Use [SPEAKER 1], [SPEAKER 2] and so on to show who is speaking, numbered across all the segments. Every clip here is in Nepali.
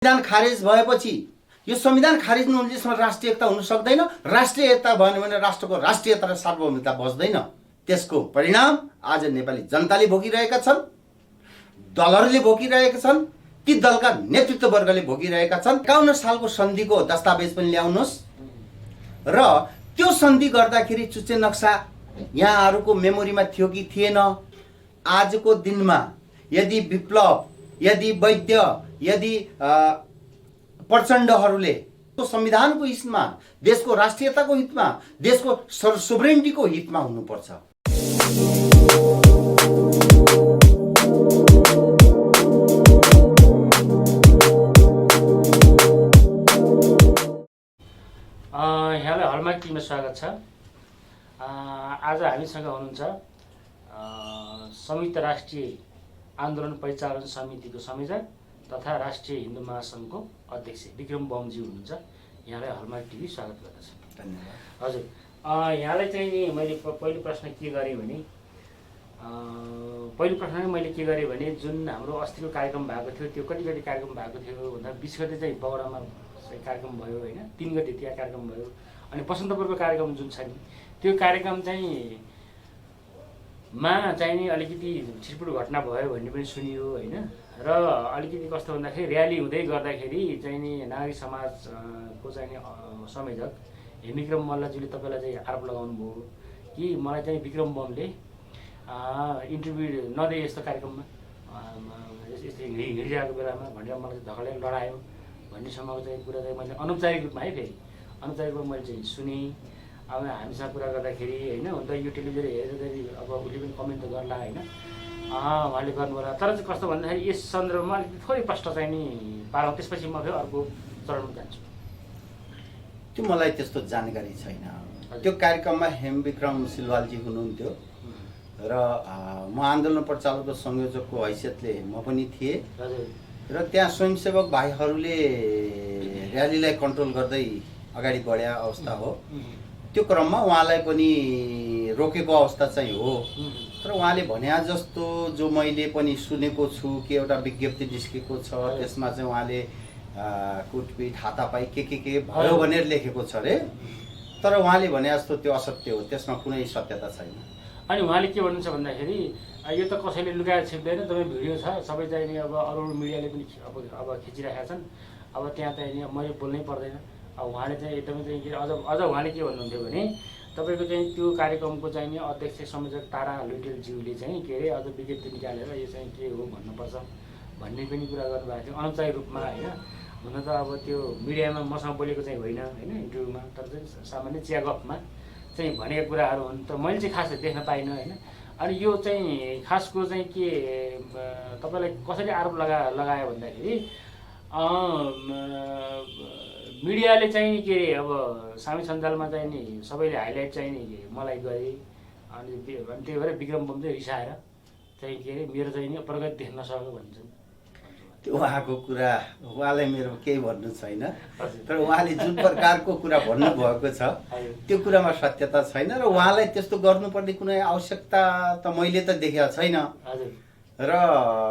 [SPEAKER 1] संविधान खारेज भएपछि यो संविधान खारेज नहुन्जेलसम्म राष्ट्रिय एकता हुन सक्दैन। राष्ट्रिय एकता भएन भने राष्ट्रको राष्ट्रियता र सार्वभौमिकता बच्दैन। त्यसको परिणाम आज नेपाली जनताले भोगिरहेका छन्, दलहरूले भोगिरहेका छन्, ती दलका नेतृत्ववर्गले भोगिरहेका छन्। 51 सालको सन्धिको दस्तावेज पनि ल्याउनुहोस् र त्यो सन्धि गर्दाखेरि चुच्चे नक्सा यहाँहरूको मेमोरीमा थियो कि थिएन। आजको दिनमा यदि विप्लव, यदि वैद्य, यदि प्रचण्डहरूले संविधानको हितमा, देशको राष्ट्रियताको हितमा, देशको सोभरेनिटीको हितमा हुनुपर्छ।
[SPEAKER 2] यहाँलाई हलमार्क टिममा स्वागत छ। आज हामीसँग हुनुहुन्छ संयुक्त राष्ट्रिय आन्दोलन परिचालन समितिको संयोजक तथा राष्ट्रिय हिन्दू महासङ्घको अध्यक्ष विक्रम बमज्यू हुनुहुन्छ। यहाँलाई हलमार्क टिभी स्वागत गर्दछ।
[SPEAKER 1] धन्यवाद।
[SPEAKER 2] हजुर, यहाँलाई चाहिँ नि मैले पहिलो प्रश्न के गरेँ भने जुन हाम्रो अस्तिको कार्यक्रम भएको थियो त्यो कति गते कार्यक्रम भएको थियो भन्दा 20 गते चाहिँ बगडामा कार्यक्रम भयो होइन, 3 गते त्यहाँ कार्यक्रम भयो। अनि बसन्तपुरको कार्यक्रम जुन छ नि त्यो कार्यक्रम चाहिँ नि अलिकति छिटपुट घटना भयो भन्ने पनि सुनियो होइन। र अलिकति कस्तो भन्दाखेरि र्याली हुँदै गर्दाखेरि चाहिँ नि नागरिक समाजको चाहिँ नि संयोजक हेमविक्रम मल्लज्यूले तपाईँलाई चाहिँ आरोप लगाउनु भयो कि मलाई चाहिँ विक्रम बमले इन्टरभ्यू नदिए यस्तो कार्यक्रममा यस्तो हिँडिरहेको बेलामा भनेर मलाई धकलेर लडायो भन्नेसम्मको चाहिँ कुरा चाहिँ मैले अनौपचारिक रूपमा है फेरि अनौपचारिक रूपमा मैले चाहिँ सुनेँ। अब हामीसँग कुरा गर्दाखेरि होइन, हुन त यो टेलिभिजन हेर्दाखेरि अब उसले पनि कमेन्ट त गर्ला होइन, उहाँले गर्नु होला। तर चाहिँ कस्तो भन्दाखेरि यस सन्दर्भमा अलिकति थोरै प्रश्न चाहिँ नि पारौँ, त्यसपछि म फेरि अर्को चरणमा जान्छु।
[SPEAKER 1] त्यो मलाई त्यस्तो जानकारी छैन। त्यो कार्यक्रममा हेमविक्रम सिलवालजी हुनुहुन्थ्यो र म आन्दोलन परिचालकको संयोजकको हैसियतले म पनि थिएँ र त्यहाँ स्वयंसेवक भाइहरूले र्यालीलाई कन्ट्रोल गर्दै अगाडि बढ्या अवस्था हो। त्यो क्रममा उहाँलाई पनि रोकेको अवस्था चाहिँ हो। तर उहाँले भने जस्तो जो मैले पनि सुनेको छु कि एउटा विज्ञप्ति निस्केको छ, त्यसमा चाहिँ उहाँले कुटपिट हातापाई के भयो भनेर लेखेको छ अरे। तर उहाँले भने जस्तो त्यो असत्य हो, त्यसमा कुनै सत्यता छैन।
[SPEAKER 2] अनि उहाँले के भन्नुहुन्छ भन्दाखेरि यो त कसैले लुकाएर छिप्दैन, तपाईँ भिडियो छ सबै चाहिँ नि अब अरू मिडियाले पनि अब खिचिरहेका छन्, अब त्यहाँ चाहिँ नि मैले बोल्नै पर्दैन। अब उहाँले चाहिँ एकदमै चाहिँ अझ उहाँले के भन्नुहुन्थ्यो भने तपाईँको चाहिँ त्यो कार्यक्रमको चाहिँ नि अध्यक्ष संयोजक तारा लुइटेलज्यूले चाहिँ के अरे अझ विज्ञप्ति निकालेर यो चाहिँ के हो भन्नुपर्छ भन्ने पनि कुरा गर्नुभएको थियो अनौपचारिक रूपमा होइन। हुन त अब त्यो मिडियामा मसँग बोलेको चाहिँ होइन इन्टरभ्यूमा, तर चाहिँ सामान्य चिया गफमा चाहिँ भनेका कुराहरू हुन्। त मैले चाहिँ खास देख्न पाइनँ होइन। अनि यो चाहिँ खासको चाहिँ के तपाईँलाई कसरी आरोप लगायो भन्दाखेरि मिडियाले चाहिँ के अब सामाजिक सञ्जालमा चाहिँ नि सबैले हाइलाइट चाहिँ नि मलाई गरे अनि त्यही भएर विक्रम बम चाहिँ रिसाएर चाहिँ के अरे मेरो चाहिँ नि प्रगति देख्न सक्यो भन्छन्।
[SPEAKER 1] त्यो उहाँको कुरा, उहाँलाई मेरो केही भन्नु छैन। तर उहाँले जुन प्रकारको कुरा भन्नुभएको छ त्यो कुरामा सत्यता छैन र उहाँलाई त्यस्तो गर्नुपर्ने कुनै आवश्यकता त मैले त देखेको छैन। र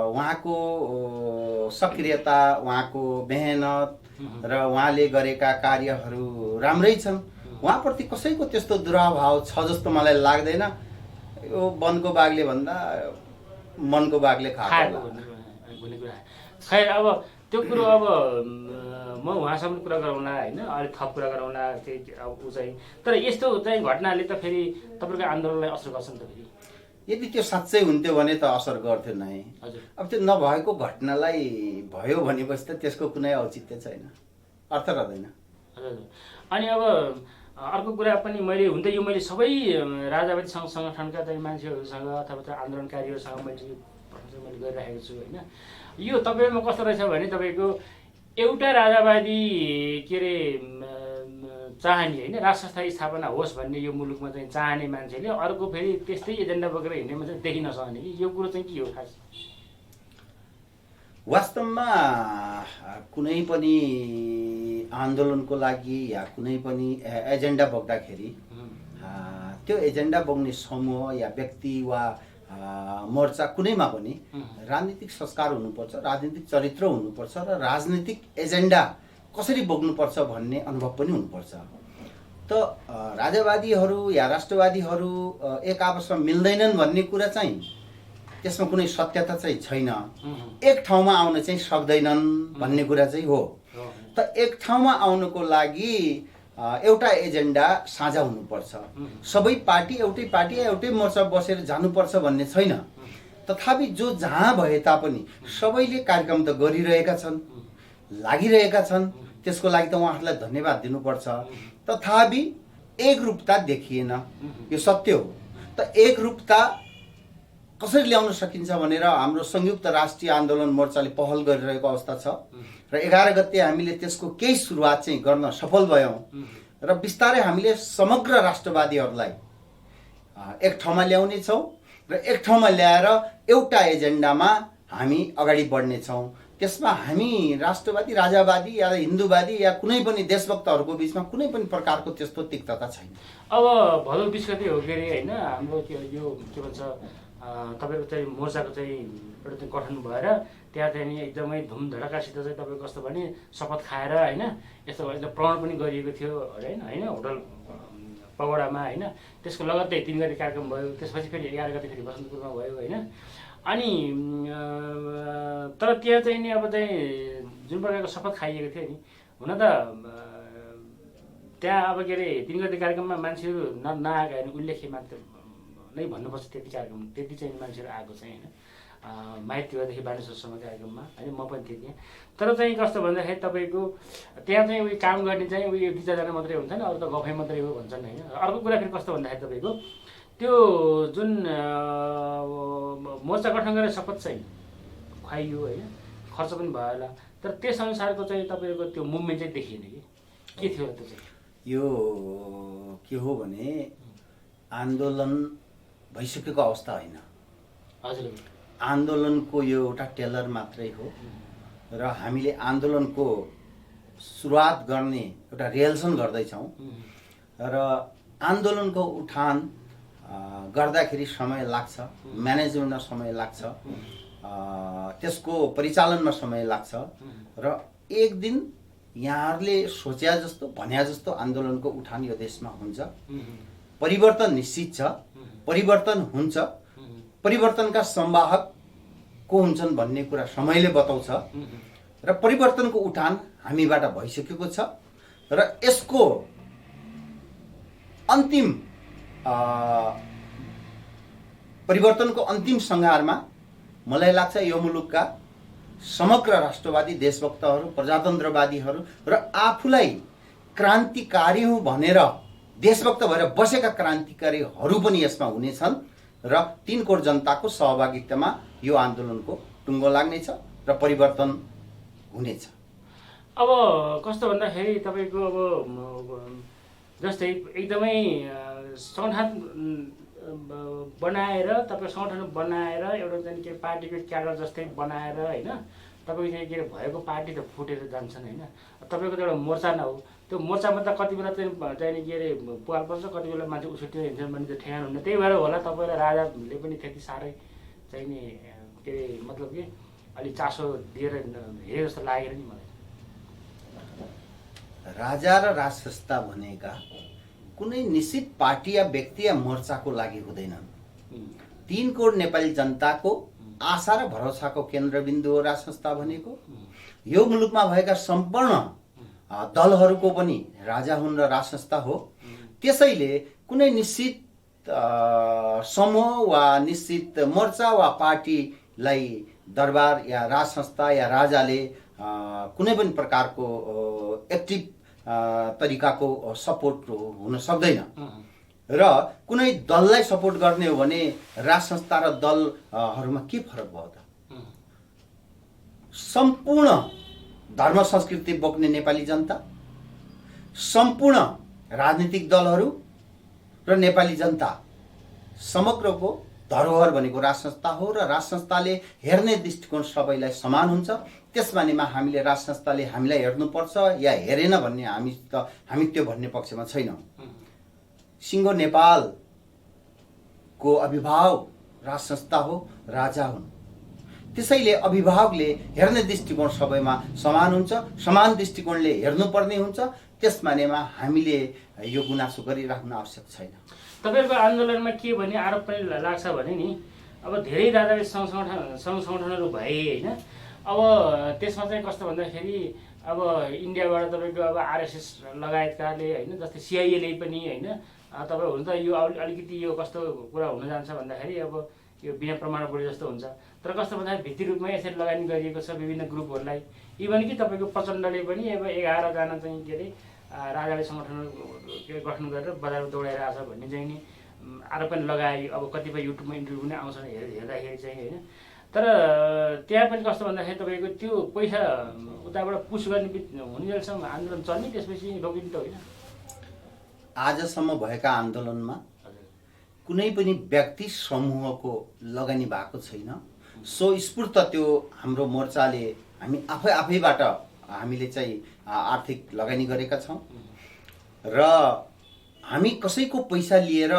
[SPEAKER 1] उहाँको सक्रियता, उहाँको मेहनत र उहाँले गरेका कार्यहरू राम्रै छन्। उहाँप्रति कसैको त्यस्तो दुराभाव छ जस्तो मलाई लाग्दैन। यो वनको बाघले भन्दा मनको बाघले खाएको
[SPEAKER 2] भन्ने कुरा। खैर अब त्यो कुरो अब म उहाँसँग कुरा गरौँला होइन, अलिक थप कुरा गरौँला त्यही अब ऊ चाहिँ। तर यस्तो चाहिँ घटनाले त फेरि तपाईँको आन्दोलनलाई असर गर्छ नि त फेरि।
[SPEAKER 1] यदि त्यो साँच्चै हुन्थ्यो भने त असर गर्थ्यो नै। अब त्यो नभएको घटनालाई भयो भनेपछि त त्यसको कुनै औचित्य छैन, अर्थ रहँदैन।
[SPEAKER 2] हजुर। अनि अब अर्को कुरा पनि मैले हुन त यो मैले सबै राजावादी सङ्गठनका चाहिँ मान्छेहरूसँग अथवा आन्दोलनकारीहरूसँग मैले गरिराखेको छु होइन। यो तपाईँमा कस्तो रहेछ भने तपाईँको एउटा राजावादी के अरे चाहने होइन, राष्ट्रस्थायी स्थापना होस् भन्ने यो मुलुकमा चाहिँ चाहने मान्छेले अर्को फेरि त्यस्तै एजेन्डा बोकेर हिँड्नेमा चाहिँ देखिन सक्ने कि यो कुरो चाहिँ के हो खास?
[SPEAKER 1] वास्तवमा कुनै पनि आन्दोलनको लागि या कुनै पनि एजेन्डा बोक्दाखेरि त्यो एजेन्डा बोक्ने समूह या व्यक्ति वा मोर्चा कुनैमा पनि राजनीतिक संस्कार हुनुपर्छ, राजनीतिक चरित्र हुनुपर्छ र राजनीतिक एजेन्डा कसरी बोक्नुपर्छ भन्ने अनुभव पनि हुनुपर्छ। त राजावादीहरू या राष्ट्रवादीहरू एक आपसमा मिल्दैनन् भन्ने कुरा चाहिँ त्यसमा कुनै सत्यता चाहिँ छैन। एक ठाउँमा आउन चाहिँ सक्दैनन् भन्ने कुरा चाहिँ हो। त एक ठाउँमा आउनको लागि एउटा एजेन्डा साझा हुनुपर्छ। सबै पार्टी एउटै मोर्चा बसेर जानुपर्छ भन्ने छैन। तथापि जो जहाँ भए तापनि सबैले कार्यक्रम त गरिरहेका छन्, लागिरहेका छन्, त्यसको लागि त उहाँहरूलाई धन्यवाद दिनुपर्छ। तथापि एकरूपता देखिएन, यो सत्य हो। त एकरूपता कसरी ल्याउन सकिन्छ भनेर हाम्रो संयुक्त राष्ट्रिय आन्दोलन मोर्चाले पहल गरिरहेको अवस्था छ र 11 गते हामीले त्यसको केही सुरुवात चाहिँ गर्न सफल भयौँ र बिस्तारै हामीले समग्र राष्ट्रवादीहरूलाई एक ठाउँमा ल्याउने छौँ र एक ठाउँमा ल्याएर एउटा एजेन्डामा हामी अगाडि बढ्ने छौँ। त्यसमा हामी राष्ट्रवादी, राजावादी या हिन्दूवादी या कुनै पनि देशभक्तहरूको बिचमा कुनै पनि प्रकारको त्यस्तो तिक्तता छैन।
[SPEAKER 2] अब भदौ 20 गते हो के अरे होइन, हाम्रो यो के भन्छ तपाईँको चाहिँ मोर्चाको चाहिँ एउटा चाहिँ गठन भएर त्यहाँ चाहिँ नि एकदमै धुमधडकासित चाहिँ तपाईँको कस्तो भने शपथ खाएर होइन यस्तो एकदम प्रण पनि गरिएको थियो अरे होइन होटल पगोडामा होइन। त्यसको लगत्तै 3 गते कार्यक्रम भयो, त्यसपछि फेरि 11 गते फेरि बसन्तपुरमा भयो होइन। अनि तर त्यहाँ चाहिँ नि अब चाहिँ जुन प्रकारको शपथ खाइएको थियो नि, हुन त त्यहाँ अब के अरे 3 गते कार्यक्रममा मान्छेहरू नआएका होइन, उल्लेख्य मात्र नै भन्नुपर्छ। त्यति कार्यक्रम त्यति चाहिँ मान्छेहरू आएको चाहिँ होइन, माइतीदेखि बानेश्वरसम्म कार्यक्रममा होइन, म पनि थिएँ त्यहाँ। तर चाहिँ कस्तो भन्दाखेरि तपाईँको त्यहाँ चाहिँ उयो काम गर्ने चाहिँ उयो 2-4 मात्रै हुन्छन्, अरू त गफै मात्रै हो भन्छन् होइन। अर्को कुरा फेरि कस्तो भन्दाखेरि तपाईँको त्यो जुन मोर्चा गठन गरेर शपथ चाहिँ खुवाइयो होइन, खर्च पनि भयो होला, तर त्यस अनुसारको चाहिँ तपाईँको त्यो मुभमेन्ट चाहिँ देखिएन कि के थियो त्यो चाहिँ?
[SPEAKER 1] यो के हो भने आन्दोलन भइसकेको अवस्था होइन।
[SPEAKER 2] हजुर,
[SPEAKER 1] आन्दोलनको यो एउटा टेलर मात्रै हो र हामीले आन्दोलनको सुरुवात गर्ने एउटा रिहर्सल गर्दैछौँ र आन्दोलनको उठान गर्दाखेरि समय लाग्छ, म्यानेजमेन्टमा समय लाग्छ, त्यसको परिचालनमा समय लाग्छ र एक दिन यहाँहरूले सोचे जस्तो भन्या जस्तो आन्दोलनको उठान यो देशमा हुन्छ। परिवर्तन निश्चित छ, परिवर्तन हुन्छ, परिवर्तनका संवाहक को हुन्छन् भन्ने कुरा समयले बताउँछ र परिवर्तनको उठान हामीबाट भइसकेको छ र यसको अन्तिम परिवर्तनको अन्तिम सङ्घारमा मलाई लाग्छ यो मुलुकका समग्र राष्ट्रवादी देशभक्तहरू, प्रजातन्त्रवादीहरू र आफूलाई क्रान्तिकारी हुँ भनेर देशभक्त भएर बसेका क्रान्तिकारीहरू पनि यसमा हुनेछन् र 3 करोड जनताको सहभागितामा यो आन्दोलनको टुङ्गो लाग्नेछ र परिवर्तन हुनेछ।
[SPEAKER 2] अब कस्तो भन्दाखेरि तपाईँको अब जस्तै एकदमै संगठन बनाएर तपाईँ संगठन बनाएर एउटा चाहिँ के पार्टीको क्याडर जस्तै बनाएर होइन, तपाईँको चाहिँ के अरे भएको पार्टी त फुटेर जान्छन् होइन। तपाईँको त एउटा मोर्चा न हो, त्यो मोर्चामा त कति बेला चाहिँ के अरे पुवाल पर्छ, कति बेला मान्छे उछुट्टिएर हिँड्छन् भने चाहिँ ठेगान हुन्न। त्यही भएर होला तपाईँलाई राजाले पनि त्यति साह्रै चाहिँ नि के अरे मतलब कि अलिक चासो दिएर हेरे जस्तो लागेन नि मलाई।
[SPEAKER 1] राजा र राज संस्था भनेका कुनै निश्चित पार्टी या व्यक्ति या मोर्चाको लागि हुँदैनन्। 3 करोड नेपाली जनताको आशा र भरोसाको केन्द्रबिन्दु हो राज संस्था भनेको। यो मुलुकमा भएका सम्पूर्ण दलहरूको पनि राजा हुन् र राज संस्था हो। त्यसैले कुनै निश्चित समूह वा निश्चित मोर्चा वा पार्टीलाई दरबार या राज संस्था या राजाले कुनै पनि प्रकारको एक्टिभ तरिकाको सपोर्ट हुन सक्दैन र कुनै दललाई सपोर्ट गर्ने हो भने राज संस्था र दलहरूमा के फरक भयो त? सम्पूर्ण धर्म संस्कृति बोक्ने नेपाली जनता, सम्पूर्ण राजनीतिक दलहरू र नेपाली जनता समग्रको धरोहर भनेको राज संस्था हो र राज संस्थाले हेर्ने दृष्टिकोण सबैलाई समान हुन्छ। त्यसमानेमा हामीले राज संस्थाले हामीलाई हेर्नुपर्छ या हेरेन भन्ने हामी त्यो भन्ने पक्षमा छैनौँ। सिङ्गो नेपालको आविर्भाव राज संस्था हो, राजा हुन्। त्यसैले अभिभावकले हेर्ने दृष्टिकोण सबैमा समान हुन्छ, समान दृष्टिकोणले हेर्नुपर्ने हुन्छ। त्यसमानेमा हामीले यो गुनासो गरिराख्न आवश्यक छैन।
[SPEAKER 2] तपाईँहरूको आन्दोलनमा के भने आरोप पनि लाग्छ भने नि अब धेरै राजावादी सङ्गठनहरू भए होइन। अब त्यसमा चाहिँ कस्तो भन्दाखेरि अब इन्डियाबाट तपाईँको अब आरएसएस लगायतकाले होइन, जस्तै सिआइएले पनि होइन, तपाईँ हुन त यो अलिकति यो कस्तो कुरा हुन जान्छ भन्दाखेरि अब यो बिना प्रमाणपत्र जस्तो हुन्छ। तर कस्तो भन्दाखेरि भित्ति रूपमा यसरी लगानी गरिएको छ विभिन्न ग्रुपहरूलाई। इभन कि तपाईँको प्रचण्डले पनि अब 11 जना चाहिँ के अरे राजावादी सङ्गठनहरू गठन गरेर बजारमा दौडाइरहेछ भन्ने चाहिँ नि आरोप पनि लगाए। अब कतिपय युट्युबमा इन्टरभ्यू पनि आउँछ हेर्दाखेरि चाहिँ होइन। तर त्यहाँ पनि कस्तो भन्दाखेरि तपाईँको त्यो पैसा उताबाट पुस गर्ने हुनेसम्म आन्दोलन चल्ने, त्यसपछि रोकिने त होइन।
[SPEAKER 1] आजसम्म भएका आन्दोलनमा कुनै पनि व्यक्ति समूहको लगानी भएको छैन। सो स्फूर्त त्यो हाम्रो मोर्चाले हामी आफैबाट हामीले चाहिँ आर्थिक लगानी गरेका छौँ र हामी कसैको पैसा लिएर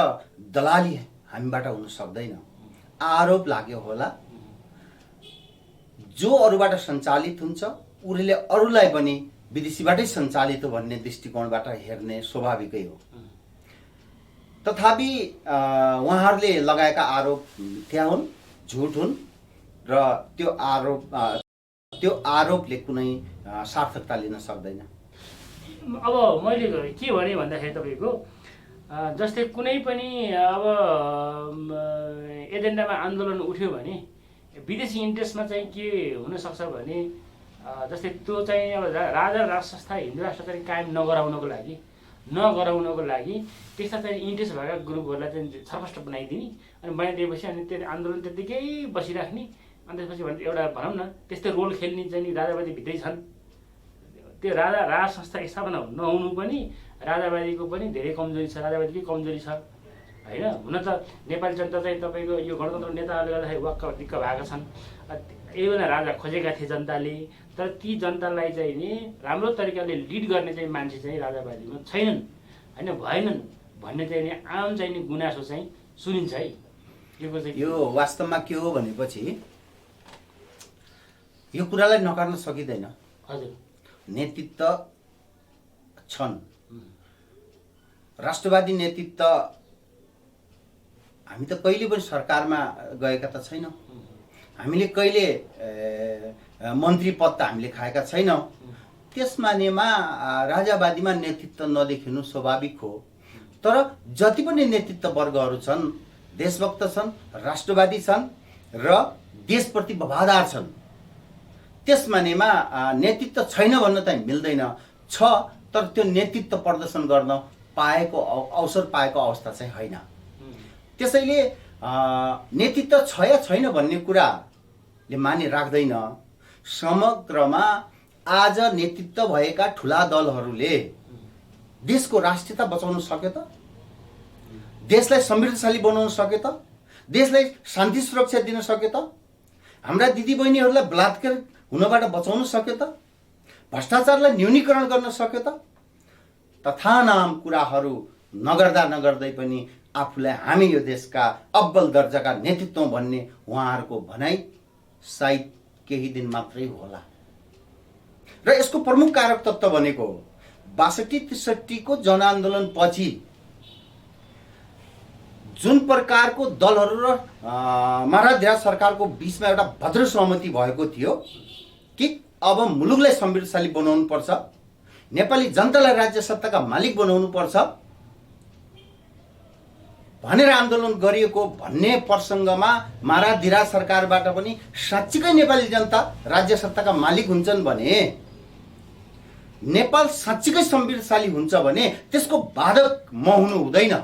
[SPEAKER 1] दलाली हामीबाट हुन सक्दैन। आरोप लाग्यो होला, जो अरूबाट सञ्चालित हुन्छ उनीहरूले अरूलाई पनि विदेशीबाटै सञ्चालित हो भन्ने दृष्टिकोणबाट हेर्ने स्वाभाविकै हो। तथापि उहाँहरूले लगाएका आरोप मिथ्या हुन्, झुट हुन् र त्यो आरोपले कुनै सार्थकता लिन सक्दैन।
[SPEAKER 2] अब मैले के भने भन्दाखेरि तपाईँको जस्तै कुनै पनि अब एजेन्डामा आन्दोलन उठ्यो भने विदेशी इन्ट्रेस्टमा चाहिँ के हुनसक्छ भने जस्तै त्यो चाहिँ अब राजा राज संस्था हिन्दू राष्ट्र चाहिँ कायम नगराउनको लागि त्यस्ता चाहिँ इन्ट्रेस्ट भएका ग्रुपहरूलाई चाहिँ छरपष्ट बनाइदिने अनि बनाइदिएपछि अनि त्यो आन्दोलन त्यत्तिकै बसिराख्ने। अनि त्यसपछि भने एउटा भनौँ न त्यस्तै रोल खेल्ने चाहिँ नि राजावादी भित्रै छन्। त्यो राज संस्था स्थापना नहुनु पनि राजावादीको पनि धेरै कमजोरी छ, राजावादीकै कमजोरी छ होइन। हुन त नेपाली जनता चाहिँ तपाईँको यो गणतन्त्र नेताहरूले गर्दाखेरि वाक्क दिक्क भएका छन्। एउटा राजा खोजेका थिए जनताले, तर ती जनतालाई चाहिँ नि राम्रो तरिकाले लिड गर्ने चाहिँ मान्छे चाहिँ राजावादीमा छैनन् होइन, भएनन् भन्ने चाहिँ नि आम चाहिँ नि गुनासो चाहिँ सुनिन्छ है।
[SPEAKER 1] यो वास्तवमा के हो भनेपछि यो कुरालाई नकार्न सकिँदैन।
[SPEAKER 2] हजुर,
[SPEAKER 1] नेतृत्व छन्, राष्ट्रवादी नेतृत्व। हामी त कहिले पनि सरकारमा गएका त छैनौँ, हामीले कहिले मन्त्री पद त हामीले खाएका छैनौँ। त्यसमानेमा राजावादीमा नेतृत्व नदेखिनु स्वाभाविक हो। तर जति पनि नेतृत्व वर्गहरू छन् देशभक्त छन्, राष्ट्रवादी छन् र देशप्रति वफादार छन्। त्यसमानेमा नेतृत्व छैन भन्न चाहिँ मिल्दैन, छ, तर त्यो नेतृत्व प्रदर्शन गर्न पाएको अवसर पाएको अवस्था चाहिँ होइन। त्यसैले नेतृत्व छ या छैन भन्ने कुराले माने राख्दैन। समग्रमा आज नेतृत्व भएका ठुला दलहरूले देशको राष्ट्रियता बचाउन सक्यो त? देशलाई समृद्धशाली बनाउन सक्यो त? देशलाई शान्ति सुरक्षा दिन सक्यो त? हाम्रा दिदीबहिनीहरूलाई बलात्कार हुनबाट बचाउन सक्यो त? भ्रष्टाचारलाई न्यूनीकरण गर्न सक्यो त? तथानाम कुराहरू नगर्दै पनि आफूलाई हामी यो देशका अब्बल दर्जाका नेतृत्व भन्ने उहाँहरूको भनाइ सायद केही दिन मात्रै होला। र यसको प्रमुख कारक तत्त्व भनेको 62-63 को जनआन्दोलन पछि जुन प्रकारको दलहरू र महाराज सरकारको बीचमा एउटा भद्र सहमति भएको थियो कि अब मुलुकलाई समृद्धशाली बनाउनु पर्छ, नेपाली जनतालाई राज्य सत्ताका मालिक बनाउनु पर्छ भनेर आन्दोलन गरिएको भन्ने प्रसङ्गमा महाराज सरकारबाट पनि साँच्चीकै नेपाली जनता राज्य सत्ताका मालिक हुन्छन् भने, नेपाल साँच्चीकै समृद्धशाली हुन्छ भने त्यसको बाधक म हुनु हुँदैन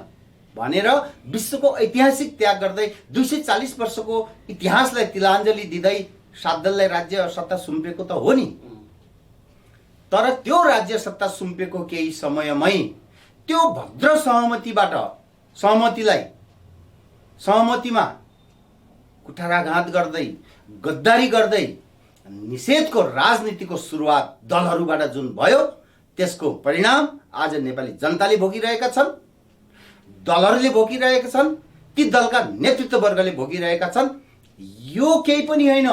[SPEAKER 1] भनेर विश्वको ऐतिहासिक त्याग गर्दै 240 वर्षको इतिहासलाई तिलाञ्जली दिँदै 7 दललाई राज्य सत्ता सुम्पेको त हो नि। तर त्यो राज्य सत्ता सुम्पेको केही समयमै त्यो भद्र सहमतिमा कुठाराघात गर्दै गद्दारी गर्दै निषेधको राजनीतिको सुरुवात दलहरूबाट जुन भयो त्यसको परिणाम आज नेपाली जनताले भोगिरहेका छन्, दलहरूले भोगिरहेका छन्। ती दलका नेतृत्ववर्गले भोगिरहेका छन्। यो केही पनि होइन।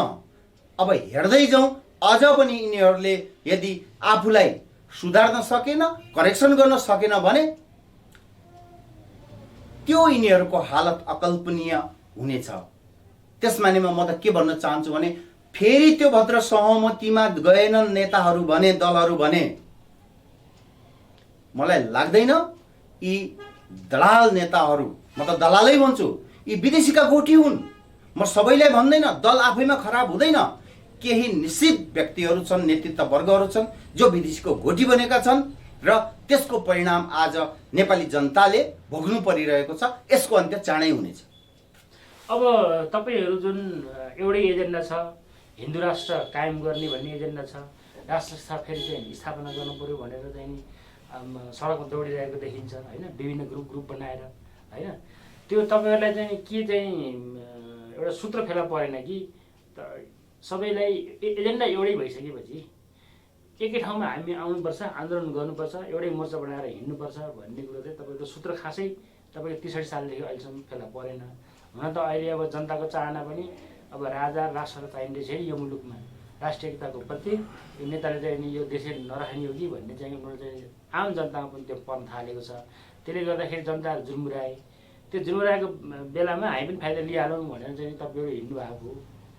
[SPEAKER 1] अब हेर्दै जाउँ, अझ पनि यिनीहरूले यदि आफूलाई सुधार्न सकेन, करेक्सन गर्न सकेन भने त्यो यिनीहरूको हालत अकल्पनीय हुनेछ। त्यसमानेमा म त के भन्न चाहन्छु भने फेरि त्यो भद्र सहमतिमा गएनन् नेताहरू भने, दलहरू भने, मलाई लाग्दैन यी दलाल नेताहरू, म त दलालै भन्छु, यी विदेशीका गोठी हुन्। म सबैलाई भन्दैन, दल आफैमा खराब हुँदैन। केही निश्चित व्यक्तिहरू छन्, नेतृत्व वर्गहरू छन् जो विदेशीको गोठी बनेका छन् र त्यसको परिणाम आज नेपाली जनताले भोग्नु परिरहेको छ। यसको अन्त्य चाँडै हुनेछ।
[SPEAKER 2] अब तपाईहरू जुन एउटै एजेन्डा छ, हिन्दू राष्ट्र कायम गर्ने भन्ने एजेन्डा छ, राष्ट्र फेरि चाहिँ स्थापना गर्नु पर्यो भनेर चाहिँ नि सडकमा दौडिरहेको देखिन्छ होइन, विभिन्न ग्रुप बनाएर होइन। त्यो तपाईँहरूलाई चाहिँ के चाहिँ एउटा सूत्र फेला परेन कि सबैलाई एजेन्डा एउटै भइसकेपछि एकै ठाउँमा हामी आउनुपर्छ, आन्दोलन गर्नुपर्छ, एउटै मोर्चा बनाएर हिँड्नुपर्छ भन्ने कुरो चाहिँ तपाईँको सूत्र खासै तपाईँको 63 सालदेखि अहिलेसम्म फेला परेन। हुन त अहिले अब जनताको चाहना पनि अब राजा राष्ट्र चाहिँदैछ यो मुलुकमा, राष्ट्रिय एकताको प्रतीक, यो नेताले चाहिँ नि यो देशै नराख्ने हो कि भन्ने चाहिँ उनीहरू चाहिँ आम जनतामा पनि त्यो पर्न थालेको छ। त्यसले गर्दाखेरि जनताहरू जुर्मुराए। त्यो जुर्मुराएको बेलामा हामी पनि फाइदा लिइहालौँ भनेर चाहिँ तपाईँहरू हिँड्नु भएको हो,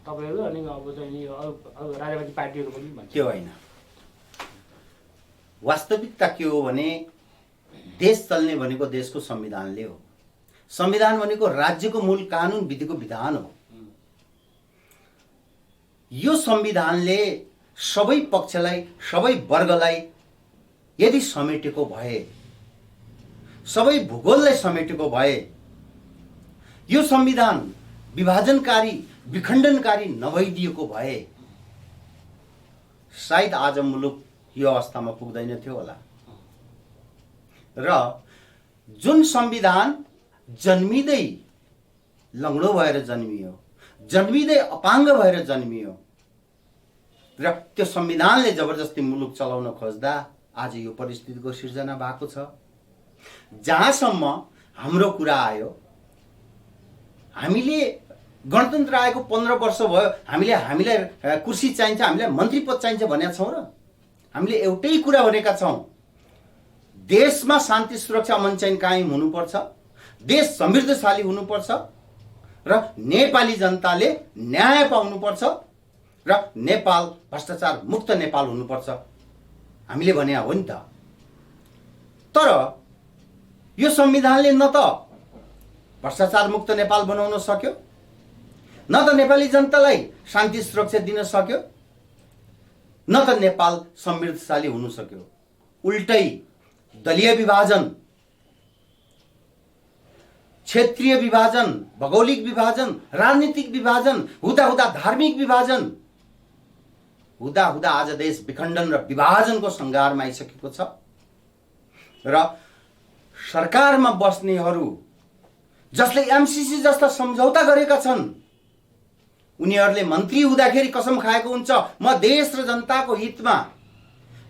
[SPEAKER 2] तपाईँहरू अनि अब चाहिँ अरू राजनीतिक पार्टीहरू पनि भन्छ।
[SPEAKER 1] त्यो होइन। वास्तविकता के हो भने देश चल्ने भनेको देशको संविधानले हो। संविधान भनेको राज्यको मूल कानुन विधिको विधान हो। यो संविधानले सबै पक्षलाई, सबै वर्गलाई यदि समेटेको भए, सबै भूगोललाई समेटेको भए, यो संविधान विभाजनकारी, विखण्डनकारी नभइदिएको भए सायद आज मुलुक यो अवस्थामा पुग्दैन थियो होला। र जुन संविधान जन्मिँदै लङ्गडो भएर जन्मियो, जन्मिँदै अपाङ्ग भएर जन्मियो र त्यो संविधानले जबरजस्ती मुलुक चलाउन खोज्दा आज यो परिस्थितिको सिर्जना भएको छ। जहाँसम्म हाम्रो कुरा आयो, हामीले गणतन्त्र आएको 15 वर्ष भयो, हामीलाई कुर्सी चाहिन्छ, हामीलाई मन्त्री पद चाहिन्छ भनेका छौँ र हामीले एउटै कुरा भनेका छौँ, देशमा शान्ति सुरक्षा अमन चैन कायम हुनुपर्छ, देश समृद्धशाली हुनुपर्छ र नेपाली जनताले न्याय पाउनुपर्छ र नेपाल भ्रष्टाचार मुक्त नेपाल हुनुपर्छ हामीले भने हो नि त। तर यो संविधानले न त भ्रष्टाचार मुक्त नेपाल बनाउन सक्यो, न त नेपाली जनतालाई शान्ति सुरक्षा दिन सक्यो, न त नेपाल समृद्धशाली हुन सक्यो। उल्टै दलीय विभाजन, क्षेत्रीय विभाजन, भौगोलिक विभाजन, राजनीतिक विभाजन, हुँदा हुँदा धार्मिक विभाजन, हुँदा हुँदा आज देश विखण्डन र विभाजनको सङ्घारमा आइसकेको छ। र सरकारमा बस्नेहरू जसले एमसीसी जस्ता सम्झौता गरेका छन्, उनीहरूले मन्त्री हुँदाखेरि कसम खाएको हुन्छ म देश र जनताको हितमा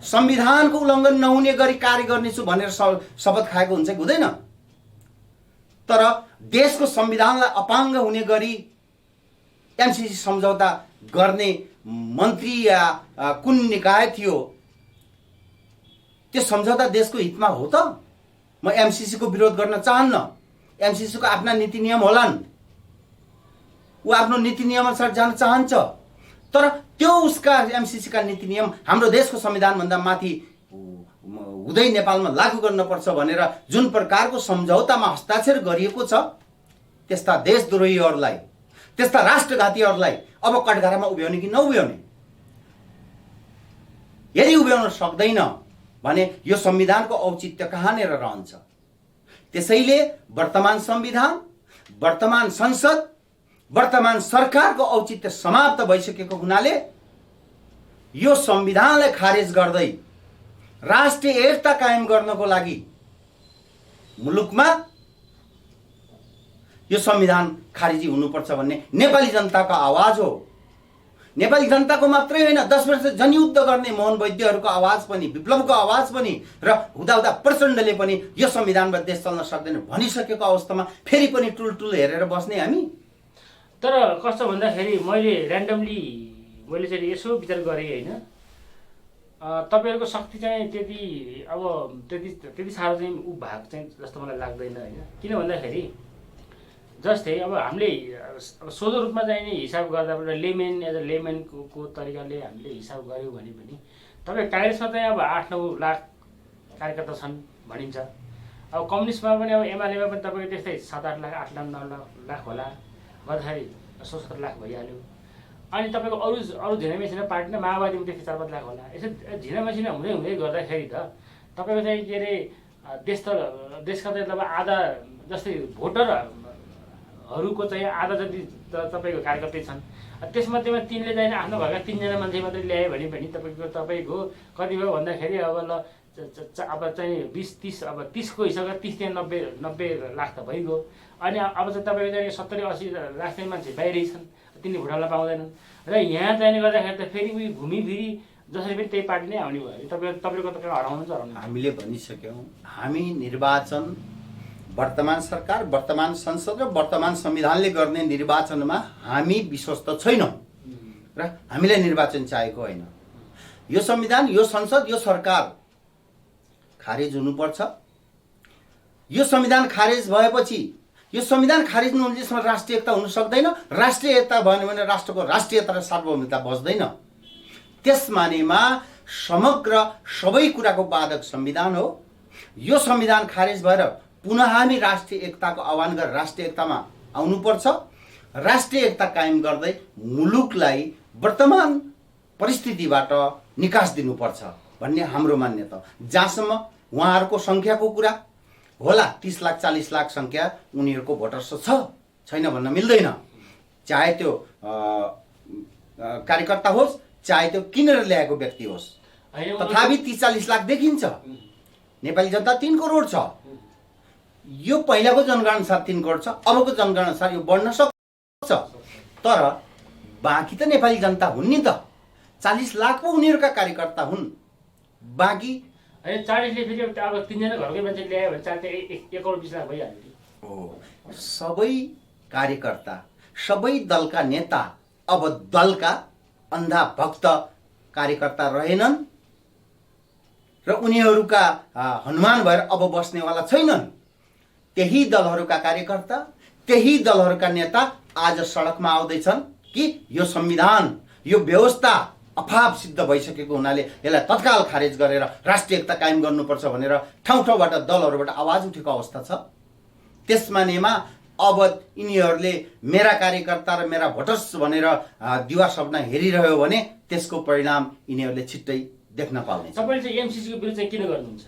[SPEAKER 1] संविधानको उल्लङ्घन नहुने गरी कार्य गर्नेछु भनेर शपथ खाएको हुन्छ कि हुँदैन? तर देशको संविधानलाई अपाङ्ग हुने गरी एमसीसी सम्झौता गर्ने मन्त्री या कुन निकाय थियो, त्यो सम्झौता देशको हितमा हो त? म एमसीसी को विरोध गर्न चाहन्न। एमसीसी को आफ्ना नीति नियम होलान्, ऊ आफ्नो नीति नियम अनुसार जान चाहन्छ, तर त्यो उसका एमसीसी का नीति नियम हाम्रो देशको संविधान भन्दा माथि हुँदै नेपालमा लागू गर्नुपर्छ भनेर जुन प्रकारको सम्झौतामा हस्ताक्षर गरिएको छ, त्यस्ता देशद्रोहीहरूलाई, त्यस्ता राष्ट्रघातीहरूलाई अब कठघरामा उभ्याउने कि नउभ्याउने? यदि उभ्याउन सक्दैन भने यो संविधानको औचित्य कहाँनिर रहन्छ? त्यसैले वर्तमान संविधान, वर्तमान संसद, वर्तमान सरकारको औचित्य समाप्त भइसकेको हुनाले यो संविधानलाई खारेज गर्दै राष्ट्रिय एकता कायम गर्नको लागि मुलुकमा यो संविधान खारिजी हुनुपर्छ भन्ने नेपाली जनताको आवाज हो। नेपाली जनताको मात्रै होइन, 10 वर्ष जनयुद्ध गर्ने मोहन वैद्यहरूको आवाज पनि, विप्लवको आवाज पनि र हुँदा प्रचण्डले पनि यो संविधानमा देश चल्न सक्दैन भनिसकेको अवस्थामा फेरि पनि टुलटुल हेरेर बस्ने हामी?
[SPEAKER 2] तर कस्तो भन्दाखेरि मैले ऱ्यान्डमली चाहिँ यसो विचार गरेँ होइन, तपाईँहरूको शक्ति चाहिँ त्यति साह्रो चाहिँ भएको चाहिँ जस्तो मलाई लाग्दैन होइन। किन भन्दाखेरि जस्तै अब हामीले सोझो रूपमा चाहिँ नि हिसाब गर्दा लेमेन एज अ लेमेनको तरिकाले हामीले हिसाब गऱ्यौँ भने पनि तपाईँ काङ्ग्रेसमा चाहिँ अब 8-9 लाख कार्यकर्ता छन् भनिन्छ। अब कम्युनिस्टमा पनि अब एमालेमा पनि तपाईँको त्यस्तै 7-8 लाख 8-9 लाख होला, गर्दाखेरि 16-17 लाख भइहाल्यो। अनि तपाईँको अरू झिनामिसिना पार्टी नै माओवादीमा त्यस्तै 4-5 लाख होला। यसो झिनामिसिना हुँदै गर्दाखेरि त तपाईँको चाहिँ के अरे देशका चाहिँ तपाईँ आधा जस्तै भोटरहरूको चाहिँ आधा जति तपाईँको कार्यकर्ता छन्। त्यसमध्येमा तिनले चाहिँ आफ्नो घरका 3जना मान्छे मात्रै ल्यायो भने पनि तपाईँको कति भयो भन्दाखेरि अब चाहिँ 20-30 अब 30को हिसाबमा 30 त्यहाँ 90 लाख त भइगयो। अनि अब चाहिँ तपाईँको चाहिँ 70-80 लाख चाहिँ मान्छे बाहिरै छन्, तिनले भोट हाल्न पाउँदैनन्। र यहाँ चाहिँ गर्दाखेरि त फेरि उयो घुमिफिरी जसरी पनि त्यही पार्टी नै आउने भयो। तपाईँको त हराउनु हराउनु।
[SPEAKER 1] हामीले भनिसक्यौँ, हामी निर्वाचन, वर्तमान सरकार, वर्तमान संसद र वर्तमान संविधानले गर्ने निर्वाचनमा हामी विश्वस्त छैनौँ र हामीलाई निर्वाचन चाहिएको होइन। यो संविधान, यो संसद, यो सरकार खारेज हुनुपर्छ। यो संविधान खारेज भएपछि, यो संविधान खारेज नहुन्जेसम्म राष्ट्रिय एकता हुन सक्दैन। राष्ट्रिय एकता भयो भने राष्ट्रको राष्ट्रियता र सार्वभौमिकता बस्दैन। त्यस मानेमा समग्र सबै कुराको बाधक संविधान हो। यो संविधान खारेज भएर पुनः हामी राष्ट्रिय एकताको आह्वान गरेर राष्ट्रिय एकतामा आउनुपर्छ। राष्ट्रिय एकता कायम गर्दै मुलुकलाई वर्तमान परिस्थितिबाट निकास दिनुपर्छ भन्ने हाम्रो मान्यता। जहाँसम्म उहाँहरूको सङ्ख्याको कुरा होला, 30 लाख 40 लाख सङ्ख्या उनीहरूको भोटर्स छैन भन्न मिल्दैन। चाहे त्यो कार्यकर्ता होस्, चाहे त्यो किनेर ल्याएको व्यक्ति होस्, तथापि 30-40 लाख देखिन्छ। नेपाली जनता 3 करोड छ। यो पहिलाको जनगणना 3 करोड छ, अबको जनगणना यो बढ्न सक्छ। तर बाँकी त नेपाली जनता हुन् नि त। 40 लाख पो उनीहरूका कार्यकर्ता हुन्। बाँकी
[SPEAKER 2] 40ले फेरि अब 3जना घरकै मान्छे ल्यायो भने 1 करोड 20 लाख भइहाल्यो।
[SPEAKER 1] सबै कार्यकर्ता, सबै दलका नेता अब दलका अन्धा भक्त कार्यकर्ता रहेनन् र उनीहरूका हनुमान भएर अब बस्नेवाला छैनन्। त्यही दलहरूका कार्यकर्ता, त्यही दलहरूका नेता आज सडकमा आउँदैछन् कि यो संविधान, यो व्यवस्था अभाव सिद्ध भइसकेको हुनाले यसलाई तत्काल खारेज गरेर राष्ट्रिय एकता कायम गर्नुपर्छ भनेर ठाउँ ठाउँबाट दलहरूबाट आवाज उठेको अवस्था छ। त्यसमानेमा अब यिनीहरूले मेरा कार्यकर्ता र मेरा भोटर्स भनेर दिवा सपना हेरिरह्यो भने त्यसको परिणाम यिनीहरूले छिट्टै देख्न पाउने।
[SPEAKER 2] तपाईँले चाहिँ एमसीसीको विरोध चाहिँ किन गर्नुहुन्छ?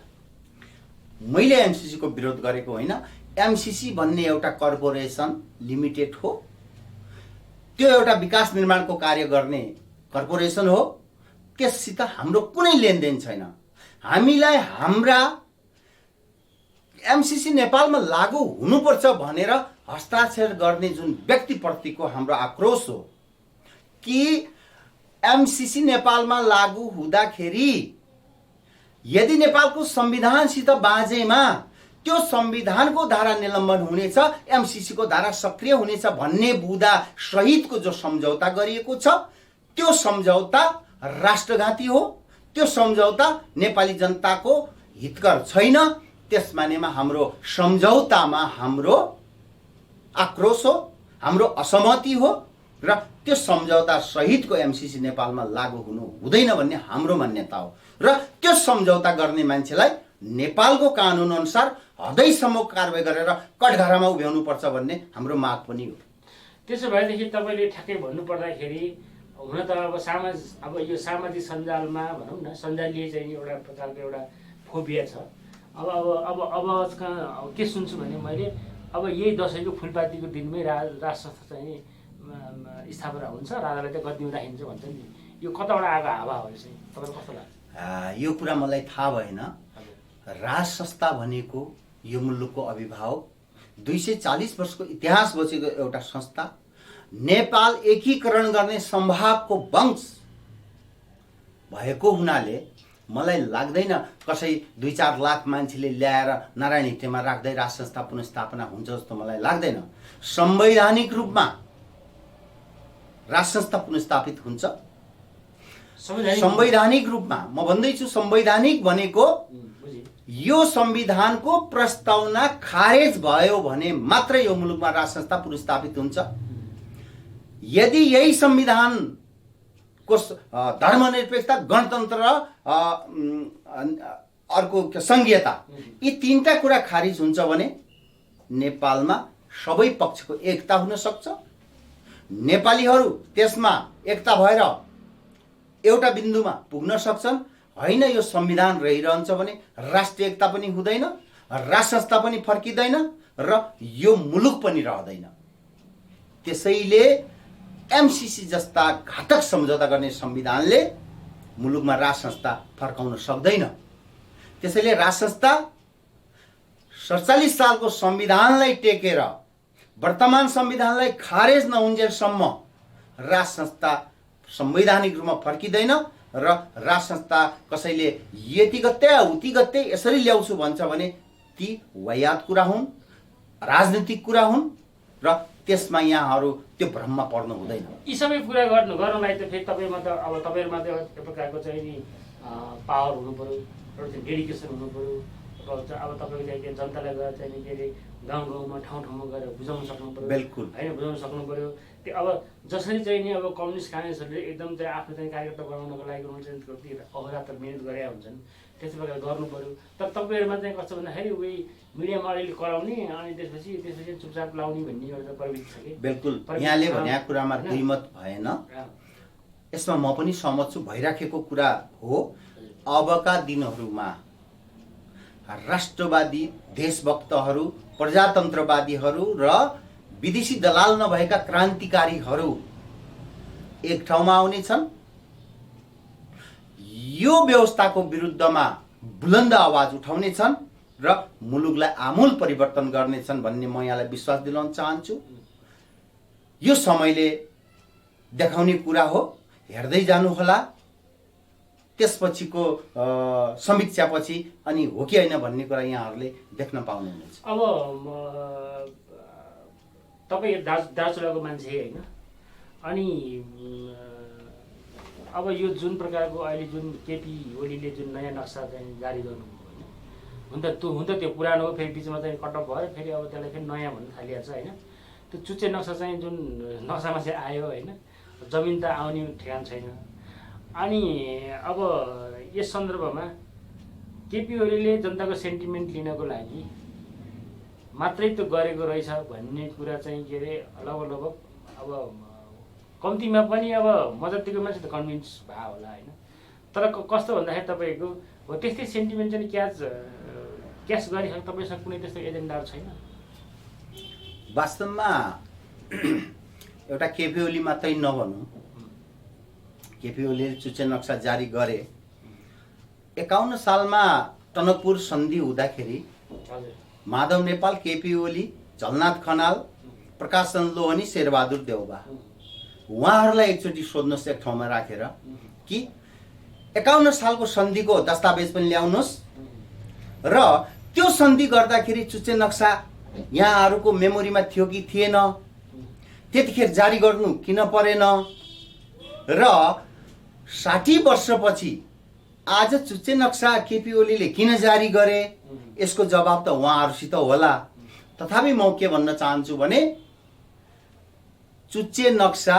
[SPEAKER 1] मैले एमसीसीको विरोध गरेको होइन। एमसीसी भन्ने एउटा कर्पोरेसन लिमिटेड हो। त्यो एउटा विकास निर्माणको कार्य गर्ने कर्पोरेसन हो। त्यससित हाम्रो कुनै लेनदेन छैन। हामीलाई हाम्रा एमसीसी नेपालमा लागू हुनुपर्छ भनेर हस्ताक्षर गर्ने जुन व्यक्तिप्रतिको हाम्रो आक्रोश हो कि एमसीसी नेपालमा लागू हुँदाखेरि यदि नेपालको संविधानसित बाँझेमा त्यो संविधानको धारा निलम्बन हुनेछ, एमसीसीको धारा सक्रिय हुनेछ भन्ने बुँदा सहितको जो सम्झौता गरिएको छ त्यो सम्झौता राष्ट्रघाती हो। त्यो सम्झौता नेपाली जनताको हितकर छैन। त्यसमानेमा हाम्रो सम्झौतामा हाम्रो आक्रोश हो, हाम्रो असहमति हो र त्यो सम्झौता सहितको एमसीसी नेपालमा लागू हुनु हुँदैन भन्ने हाम्रो मान्यता हो। र त्यो सम्झौता गर्ने मान्छेलाई नेपालको कानुन अनुसार हदैसम्म कारबाही गरेर कठघरामा उभ्याउनु पर्छ भन्ने हाम्रो माग पनि हो।
[SPEAKER 2] त्यसो भएदेखि तपाईँले ठ्याक्कै भन्नुपर्दाखेरि हुन त अब यो सामाजिक सञ्जालमा भनौँ न, सञ्जालीय चाहिँ एउटा प्रकारको एउटा फोबिया छ। अब के सुन्छु भने मैले अब यही दसैँको फुलपातीको दिनमै राजसंस्था चाहिँ स्थापना हुन्छ, राजालाई चाहिँ गद्दीमा राखिन्छ भन्छ नि। यो कताबाट आएको हावा हो? यो चाहिँ तपाईँलाई कस्तो लाग्छ?
[SPEAKER 1] यो कुरा मलाई थाहा भएन। राज संस्था भनेको यो मुलुकको अभिभावक 240 वर्षको इतिहास बसेको एउटा संस्था नेपाल एकीकरण गर्ने सम्भावको वंश भएको हुनाले मलाई लाग्दैन कसै 2-4 लाख मान्छेले ल्याएर नारायण हिट्टेमा राख्दै राज संस्था पुनर्स्थापना हुन्छ जस्तो मलाई लाग्दैन। संवैधानिक रूपमा राज संस्था पुनर्स्थापित हुन्छ। संवैधानिक रूपमा म भन्दैछु, संवैधानिक भनेको यो संविधानको प्रस्तावना खारेज भयो भने मात्रै यो मुलुकमा राज संस्था पुनर्स्थापित हुन्छ। यदि यही संविधानको धर्मनिरपेक्षता, गणतन्त्र र अर्को संघीयता, यी तीनटा कुरा खारिज हुन्छ भने नेपालमा सबै पक्षको एकता हुन सक्छ। नेपालीहरू त्यसमा एकता भएर एउटा बिन्दुमा पुग्न सक्छन्। होइन, यो संविधान रहिरहन्छ भने राष्ट्रिय एकता पनि हुँदैन, राज संस्था पनि फर्किँदैन र यो मुलुक पनि रहँदैन। त्यसैले एमसीसी जस्ता घातक सम्झौता गर्ने संविधानले मुलुकमा राज संस्था फर्काउन सक्दैन। त्यसैले राज संस्था 47 सालको संविधानलाई टेकेर वर्तमान संविधानलाई खारेज नहुन्जेलसम्म राज संस्था संवैधानिक रूपमा फर्किँदैन र राज संस्था कसैले यति गते उति गते यसरी ल्याउँछु भन्छ भने ती वायात कुरा हुन्, राजनीतिक कुरा हुन् र त्यसमा यहाँहरू त्यो भ्रममा पर्नु हुँदैन।
[SPEAKER 2] यी सबै कुरा गर्नलाई त फेरि तपाईँमा त अब तपाईँहरूमा त एक प्रकारको चाहिँ नि पावर हुनु पऱ्यो, एउटा चाहिँ डेडिकेसन हुनु पऱ्यो। अब तपाईँको चाहिँ जनतालाई गएर चाहिँ नि के अरे गाउँ गाउँमा ठाउँ ठाउँमा गएर बुझाउन सक्नु पऱ्यो।
[SPEAKER 1] बिल्कुल
[SPEAKER 2] होइन, बुझाउन सक्नु पऱ्यो। त्यो अब जसरी चाहिँ नि अब कम्युनिस्ट काङ्ग्रेसहरूले एकदम चाहिँ आफ्नो चाहिँ कार्यकर्ता बनाउनको लागि उनीहरू चाहिँ कति अहोरात्र मिहिनेत गरेका हुन्छन्, त्यस्तै प्रकार गर्नु पऱ्यो। तर तपाईँहरूमा चाहिँ कस्तो भन्दाखेरि उही मिडियामा अलिअलि कराउने अनि त्यसपछि चुपचाप लाउने भन्ने एउटा प्रवृत्ति छ कि।
[SPEAKER 1] बिल्कुल, यहाँले भनेको कुरामा दुईमत भएन, यसमा म पनि सहमत छु। भइराखेको कुरा हो, अबका दिनहरूमा राष्ट्रवादी देशभक्तहरू, प्रजातन्त्रवादीहरू र विदेशी दलाल नभएका क्रान्तिकारीहरू एक ठाउँमा आउनेछन्। यो व्यवस्थाको विरुद्धमा बुलन्द आवाज उठाउनेछन् र मुलुकलाई आमूल परिवर्तन गर्नेछन् भन्ने म यहाँलाई विश्वास दिलाउन चाहन्छु। यो समयले देखाउने कुरा हो, हेर्दै जानुहोला। त्यसपछिको समीक्षापछि अनि हो कि होइन भन्ने कुरा यहाँहरूले देख्न पाउनुहुनेछ।
[SPEAKER 2] अब तपाईँ दार्चुलाको मान्छे होइन, अनि अब यो जुन प्रकारको अहिले जुन केपी ओलीले जुन नयाँ नक्सा चाहिँ जारी गर्नुभयो होइन, हुन त त्यो पुरानो हो, फेरि बिचमा चाहिँ कटअप भयो, फेरि अब त्यसलाई फेरि नयाँ भन्न थालिहाल्छ होइन। त्यो चुच्चे नक्सा चाहिँ जुन नक्सामा चाहिँ आयो होइन, जमिन त आउने ठेगान छैन। अनि अब यस सन्दर्भमा केपी ओलीले जनताको सेन्टिमेन्ट लिनको लागि मात्रै त्यो गरेको रहेछ भन्ने कुरा चाहिँ के अरे लगभग अब कम्तीमा पनि अब मजत्तिको मान्छे त कन्भिन्स भयो होला होइन। तर कस्तो भन्दाखेरि तपाईँको हो त्यस्तै सेन्टिमेन्ट चाहिँ क्यास गरिसक्नु, तपाईँसँग कुनै त्यस्तो एजेन्डाहरू छैन?
[SPEAKER 1] वास्तवमा एउटा केपी ओली मात्रै नभनौँ, केपी ओलीले चुच्चे नक्सा जारी गरे। 51 सालमा टनकपुर सन्धि हुँदाखेरि माधव नेपाल, केपी ओली, झलनाथ खनाल, प्रकाश चन्द्र लोहनी, शेरबहादुर देउबा, उहाँहरूलाई एकचोटि सोध्नुहोस् एक ठाउँमा राखेर कि 51 सालको सन्धिको दस्तावेज पनि ल्याउनुहोस् र त्यो सन्धि गर्दाखेरि चुच्चे नक्सा यहाँहरूको मेमोरीमा थियो कि थिएन, त्यतिखेर जारी गर्नु किन परेन र 60 वर्षपछि आज चुच्चे नक्सा केपी ओलीले किन जारी गरे, यसको जवाब त उहाँहरूसित होला। तथापि म के भन्न चाहन्छु भने चुच्चे नक्सा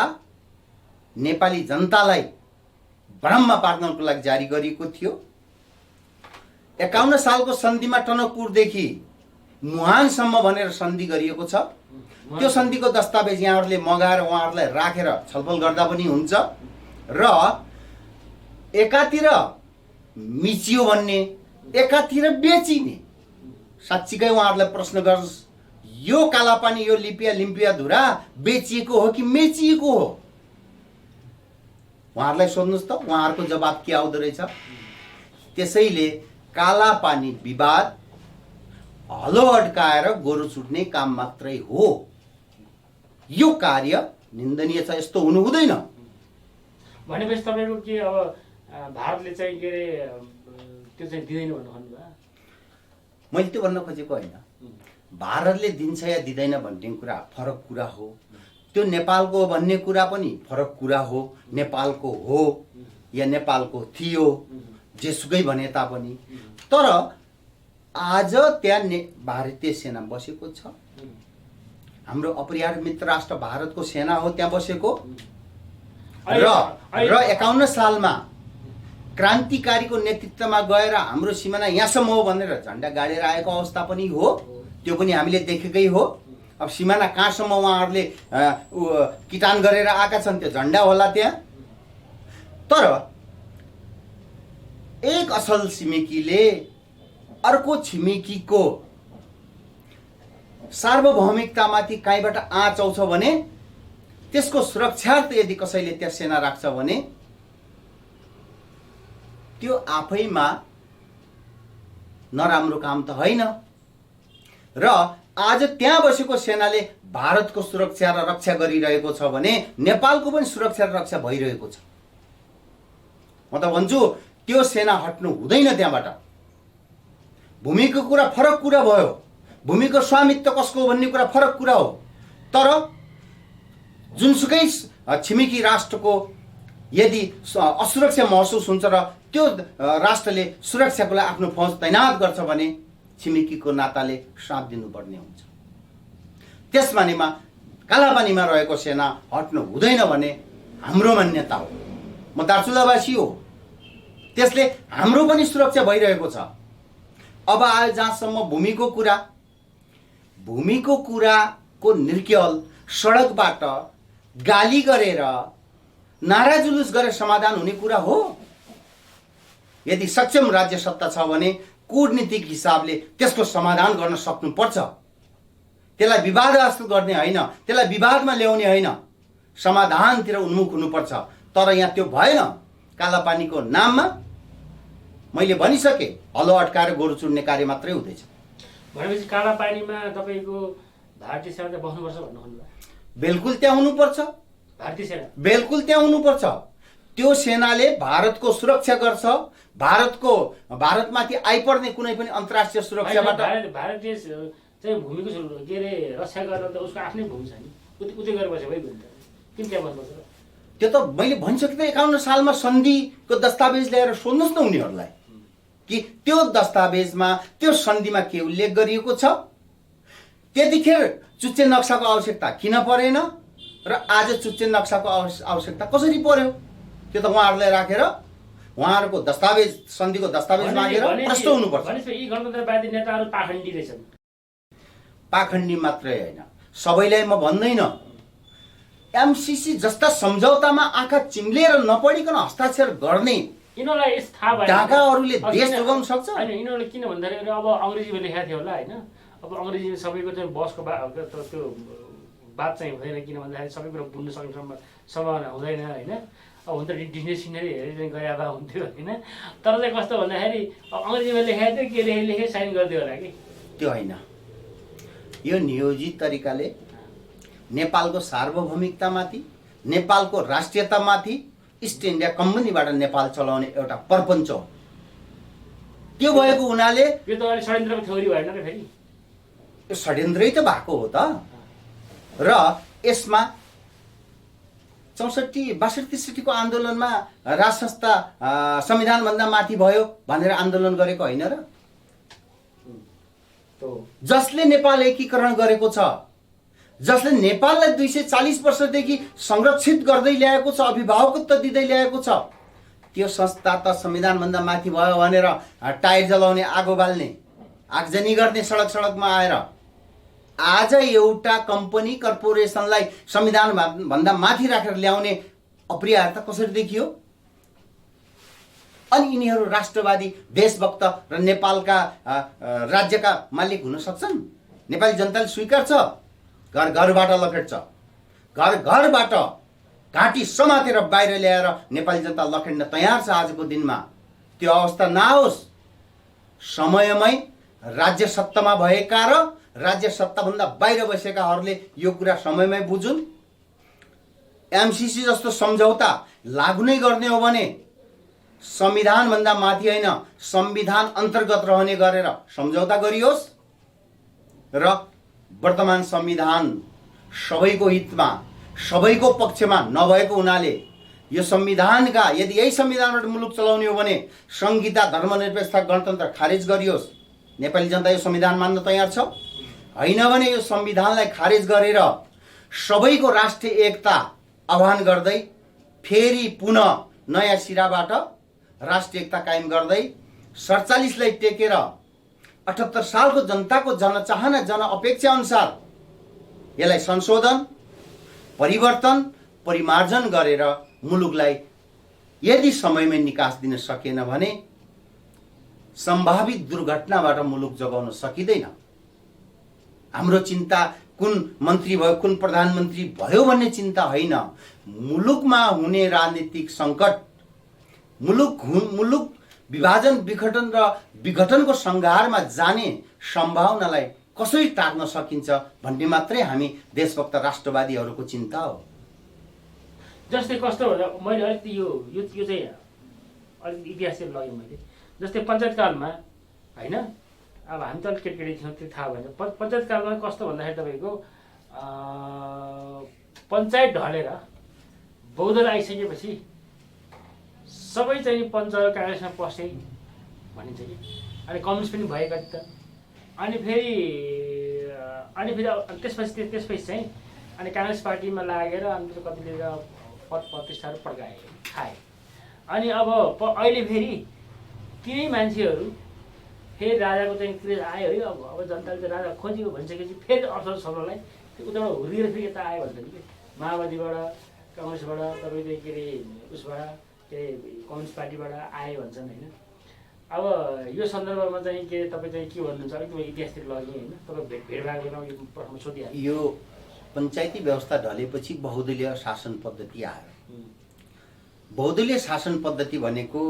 [SPEAKER 1] नेपाली जनतालाई भ्रममा पार्नको लागि जारी गरिएको थियो। 51 सालको सन्धिमा टनकपुरदेखि मुहानसम्म भनेर सन्धि गरिएको छ। त्यो सन्धिको दस्तावेज यहाँहरूले मगाएर उहाँहरूलाई राखेर छलफल गर्दा पनि हुन्छ र एकातिर मिचियो भन्ने, एकातिर बेचिने। साँच्चीकै उहाँहरूलाई प्रश्न गर्नुहोस्, यो कालापानी, यो लिम्पिया धुरा बेचिएको हो कि मेचिएको हो? उहाँहरूलाई सोध्नुहोस् त, उहाँहरूको जवाब के आउँदो रहेछ। त्यसैले कालापानी विवाद हलो अड्काएर गोरु छुट्ने काम मात्रै हो। यो कार्य निन्दनीय छ, यस्तो हुनु हुँदैन।
[SPEAKER 2] भनेपछि तपाईँको के अब भारतले चाहिँ के अरे त्यो चाहिँ दिँदैन भन्नु भन्नुभयो?
[SPEAKER 1] मैले त्यो भन्न खोजेको होइन। भारतले दिन्छ या दिँदैन भन्ने कुरा फरक कुरा हो, त्यो नेपालको भन्ने कुरा पनि फरक कुरा हो। नेपालको हो या नेपालको थियो, जेसुकै भने तापनि। तर आज त्यहाँ भारतीय सेना बसेको छ, हाम्रो अपरिहार्य मित्र राष्ट्र भारतको सेना हो त्यहाँ बसेको। र 51 सालमा क्रान्तिकारीको नेतृत्वमा गएर हाम्रो सिमाना यहाँसम्म हो भनेर झन्डा गाडेर आएको अवस्था पनि हो, त्यो पनि हामीले देखेकै हो। अब सिमाना कहाँसम्म उहाँहरूले किटान गरेर आएका छन् त्यो झन्डा होला त्यहाँ। तर एक असल छिमेकीले अर्को छिमेकीको सार्वभौमिकतामाथि कहीँबाट आँच आउँछ भने त्यसको सुरक्षार्थ यदि कसैले त्यहाँ सेना राख्छ भने त्यो आफैमा नराम्रो काम त होइन। र आज त्यहाँ बसेको सेनाले भारतको सुरक्षा र रक्षा गरिरहेको छ भने नेपालको पनि सुरक्षा र रक्षा भइरहेको छ। म त भन्छु त्यो सेना हट्नु हुँदैन त्यहाँबाट। भूमिको कुरा फरक कुरा भयो, भूमिको स्वामित्व कसको हो भन्ने कुरा फरक कुरा हो। तर जुनसुकै छिमेकी राष्ट्रको यदि असुरक्षा महसुस हुन्छ र त्यो राष्ट्रले सुरक्षाको लागि आफ्नो फौज तैनात गर्छ भने छिमेकीको नाताले साथ दिनुपर्ने हुन्छ। त्यसमानेमा कालापानीमा रहेको सेना हट्नु हुँदैन भने हाम्रो मान्यता हो। म दार्चुलावासी हो, त्यसले हाम्रो पनि सुरक्षा भइरहेको छ। अब आयो जहाँसम्म भूमिको कुराको निर्केल सडकबाट गाली गरेर नारा जुलुस गरेर समाधान हुने कुरा हो। यदि सक्षम राज्य सत्ता छ भने कूटनीतिक हिसाबले त्यसको समाधान गर्न सक्नुपर्छ। त्यसलाई विवादास्पद गर्ने होइन, त्यसलाई विवादमा ल्याउने होइन, समाधानतिर उन्मुख हुनुपर्छ। तर यहाँ त्यो भएन। कालापानीको नाममा मैले भनिसकेँ, हलो अड्काएर गोरु चुड्ने कार्य मात्रै हुँदैछ।
[SPEAKER 2] भनेपछि कालापानीमा तपाईँको भारतीय सेना चाहिँ बस्नुपर्छ भन्नु भन्नुभयो?
[SPEAKER 1] बिल्कुल त्यहाँ हुनुपर्छ।
[SPEAKER 2] भारतीय सेना
[SPEAKER 1] बिल्कुल त्यहाँ हुनुपर्छ। त्यो सेनाले भारतको सुरक्षा गर्छ। भारतमाथि आइपर्ने कुनै पनि अन्तर्राष्ट्रिय सुरक्षाबाट
[SPEAKER 2] भारतीय चाहिँ भूमिको के अरे रक्षा गर्न त उसको आफ्नै भूमि छ नि, उतै गएर बसे भइगयो नि त, किन त्यहाँ बस्नुपर्छ?
[SPEAKER 1] त्यो त मैले भनिसकेँ। 51 सालमा सन्धिको दस्तावेज ल्याएर सोध्नुहोस् न उनीहरूलाई कि त्यो दस्तावेजमा त्यो सन्धिमा के उल्लेख गरिएको छ। त्यतिखेर चुच्चे नक्साको आवश्यकता किन परेन र आज चुच्चे नक्साको आवश्यकता कसरी पर्यो? त्यो त उहाँहरूलाई राखेर उहाँहरूको दस्तावेज सन्धिको दस्तावेज मागेर प्रश्न हुनुपर्छ।
[SPEAKER 2] भनेपछि यी गणतन्त्रवादी नेताहरू पाखण्डी रहेछन्।
[SPEAKER 1] पाखण्डी मात्रै होइन, सबैलाई म भन्दैन। एमसीसी जस्ता सम्झौतामा आँखा चिम्लेर नपढिकन हस्ताक्षर गर्ने
[SPEAKER 2] यिनीहरूलाई यस थाहा भयो
[SPEAKER 1] ढाकाहरूले देश जोगाउन सक्छ।
[SPEAKER 2] होइन, यिनीहरूले किन भन्दाखेरि अब अङ्ग्रेजीमा लेखेको थियो होला होइन। अब अङ्ग्रेजी सबैको चाहिँ बसको त्यो बात चाहिँ हुँदैन, किन भन्दाखेरि सबै कुरा बुझ्न सक्ने सम्भावना हुँदैन होइन। अब हुन त डिक्सनरी हेरेर चाहिँ गरे भए हुन्थ्यो होइन। तर चाहिँ कस्तो भन्दाखेरि अङ्ग्रेजीमा लेखेको थियो, के लेखे साइन गरिदियो होला कि
[SPEAKER 1] त्यो होइन। यो नियोजित तरिकाले नेपालको सार्वभौमिकतामाथि, नेपालको राष्ट्रियतामाथि इस्ट इन्डिया कम्पनीबाट नेपाल चलाउने एउटा प्रपञ्च हो। त्यो भएको हुनाले
[SPEAKER 2] यो त अहिले षड्यन्त्रको थ्योरी भएन र फेरि
[SPEAKER 1] यो षड्यन्त्रै त भएको हो त। र यसमा 64-62 आन्दोलनमा राज संस्था संविधानभन्दा माथि भयो भनेर आन्दोलन गरेको होइन र? जसले नेपाल एकीकरण गरेको छ, जसले नेपाललाई 240 वर्षदेखि संरक्षित गर्दै ल्याएको छ, अभिभावकत्व दिँदै ल्याएको छ, त्यो संस्था त संविधानभन्दा माथि भयो भनेर टायर जलाउने, आगो बाल्ने, आगजनी गर्ने सडकमा आएर आज एउटा कम्पनी कर्पोरेसनलाई संविधान भन्दा माथि राखेर ल्याउने अपरिहार्यता कसरी देखियो? अनि यिनीहरू राष्ट्रवादी, देशभक्त र नेपालका राज्यका मालिक हुन सक्छन्? नेपाली जनताले स्वीकार्छ? घर घरबाट लखेट्छ, घर घरबाट घाँटी समातेर बाहिर ल्याएर नेपाली जनता लखेट्न तयार छ आजको दिनमा। त्यो अवस्था नआओस्। समयमै राज्य सत्तामा भएका र राज्य सत्ताभन्दा बाहिर बसेकाहरूले यो कुरा समयमै बुझुन् एमसीसी जस्तो सम्झौता लागू नै गर्ने हो भने संविधानभन्दा माथि होइन, संविधान अन्तर्गत रहने गरेर सम्झौता गरियोस् र वर्तमान संविधान सबैको हितमा, सबैको पक्षमा नभएको हुनाले यो संविधानका, यदि यही संविधानबाट मुलुक चलाउने हो भने संहिता, धर्मनिरपेक्षता, गणतन्त्र खारेज गरियोस्। नेपाली जनता यो संविधान मान्न तयार छ? होइन भने यो संविधानलाई खारेज गरेर सबैको राष्ट्रिय एकता आह्वान गर्दै फेरि पुनः नयाँ सिराबाट राष्ट्रिय एकता कायम गर्दै 47लाई टेकेर 78 सालको जनताको जनचाहना, जनअपेक्षा अनुसार यसलाई संशोधन, परिवर्तन, परिमार्जन गरेर मुलुकलाई यदि समयमै निकास दिन सकेन भने सम्भावित दुर्घटनाबाट मुलुक जोगाउन सकिँदैन। हाम्रो चिन्ता कुन मन्त्री भयो, कुन प्रधानमन्त्री भयो भन्ने चिन्ता होइन। मुलुकमा हुने राजनीतिक सङ्कट, मुलुक विभाजन, विघटन र विघटनको सङ्घारमा जाने सम्भावनालाई कसरी टार्न सकिन्छ भन्ने मात्रै हामी देशभक्त राष्ट्रवादीहरूको चिन्ता हो।
[SPEAKER 2] जस्तै कस्तो भन्दा मैले अलिकति यो चाहिँ अलिकति इतिहास चाहिँ लगेँ मैले। जस्तै पञ्चायतकालमा होइन, अब हामी त अलिक केटी थियौँ, त्यो थाहा भएन। पञ्चायतकालमा कस्तो भन्दाखेरि तपाईँको पञ्चायत ढलेर बहुदल आइसकेपछि सबै चाहिँ पञ्च काङ्ग्रेसमा पसे भनिन्छ कि, अनि कम्युनिस्ट पनि भए कति त। अनि फेरि त्यसपछि चाहिँ अनि काङ्ग्रेस पार्टीमा लागेर अनि कतिले पद प्रतिष्ठाहरू पड्काए, खाए। अनि अब अहिले फेरि तिनै मान्छेहरू फेरि राजाको चाहिँ क्रेज आयो है। अब जनताले चाहिँ राजा खोज्यो भनिसकेपछि फेरि अवसर सल्लाहलाई उताबाट हुर्किएर फेरि यता आयो भन्छ नि। माओवादीबाट, काङ्ग्रेसबाट, तपाईँले के अरे उसबाट, के अरे कम्युनिस्ट पार्टीबाट आयो भन्छन् होइन। अब यो सन्दर्भमा चाहिँ के तपाईँ चाहिँ के भन्नुहुन्छ? अलिक इतिहासतिर लग्यो होइन, तपाईँ भेटभागमा यो प्रश्न सोधिहाल्नु।
[SPEAKER 1] यो पञ्चायती व्यवस्था ढलेपछि बहुदलीय शासन पद्धति आयो। बहुदलीय शासन पद्धति भनेको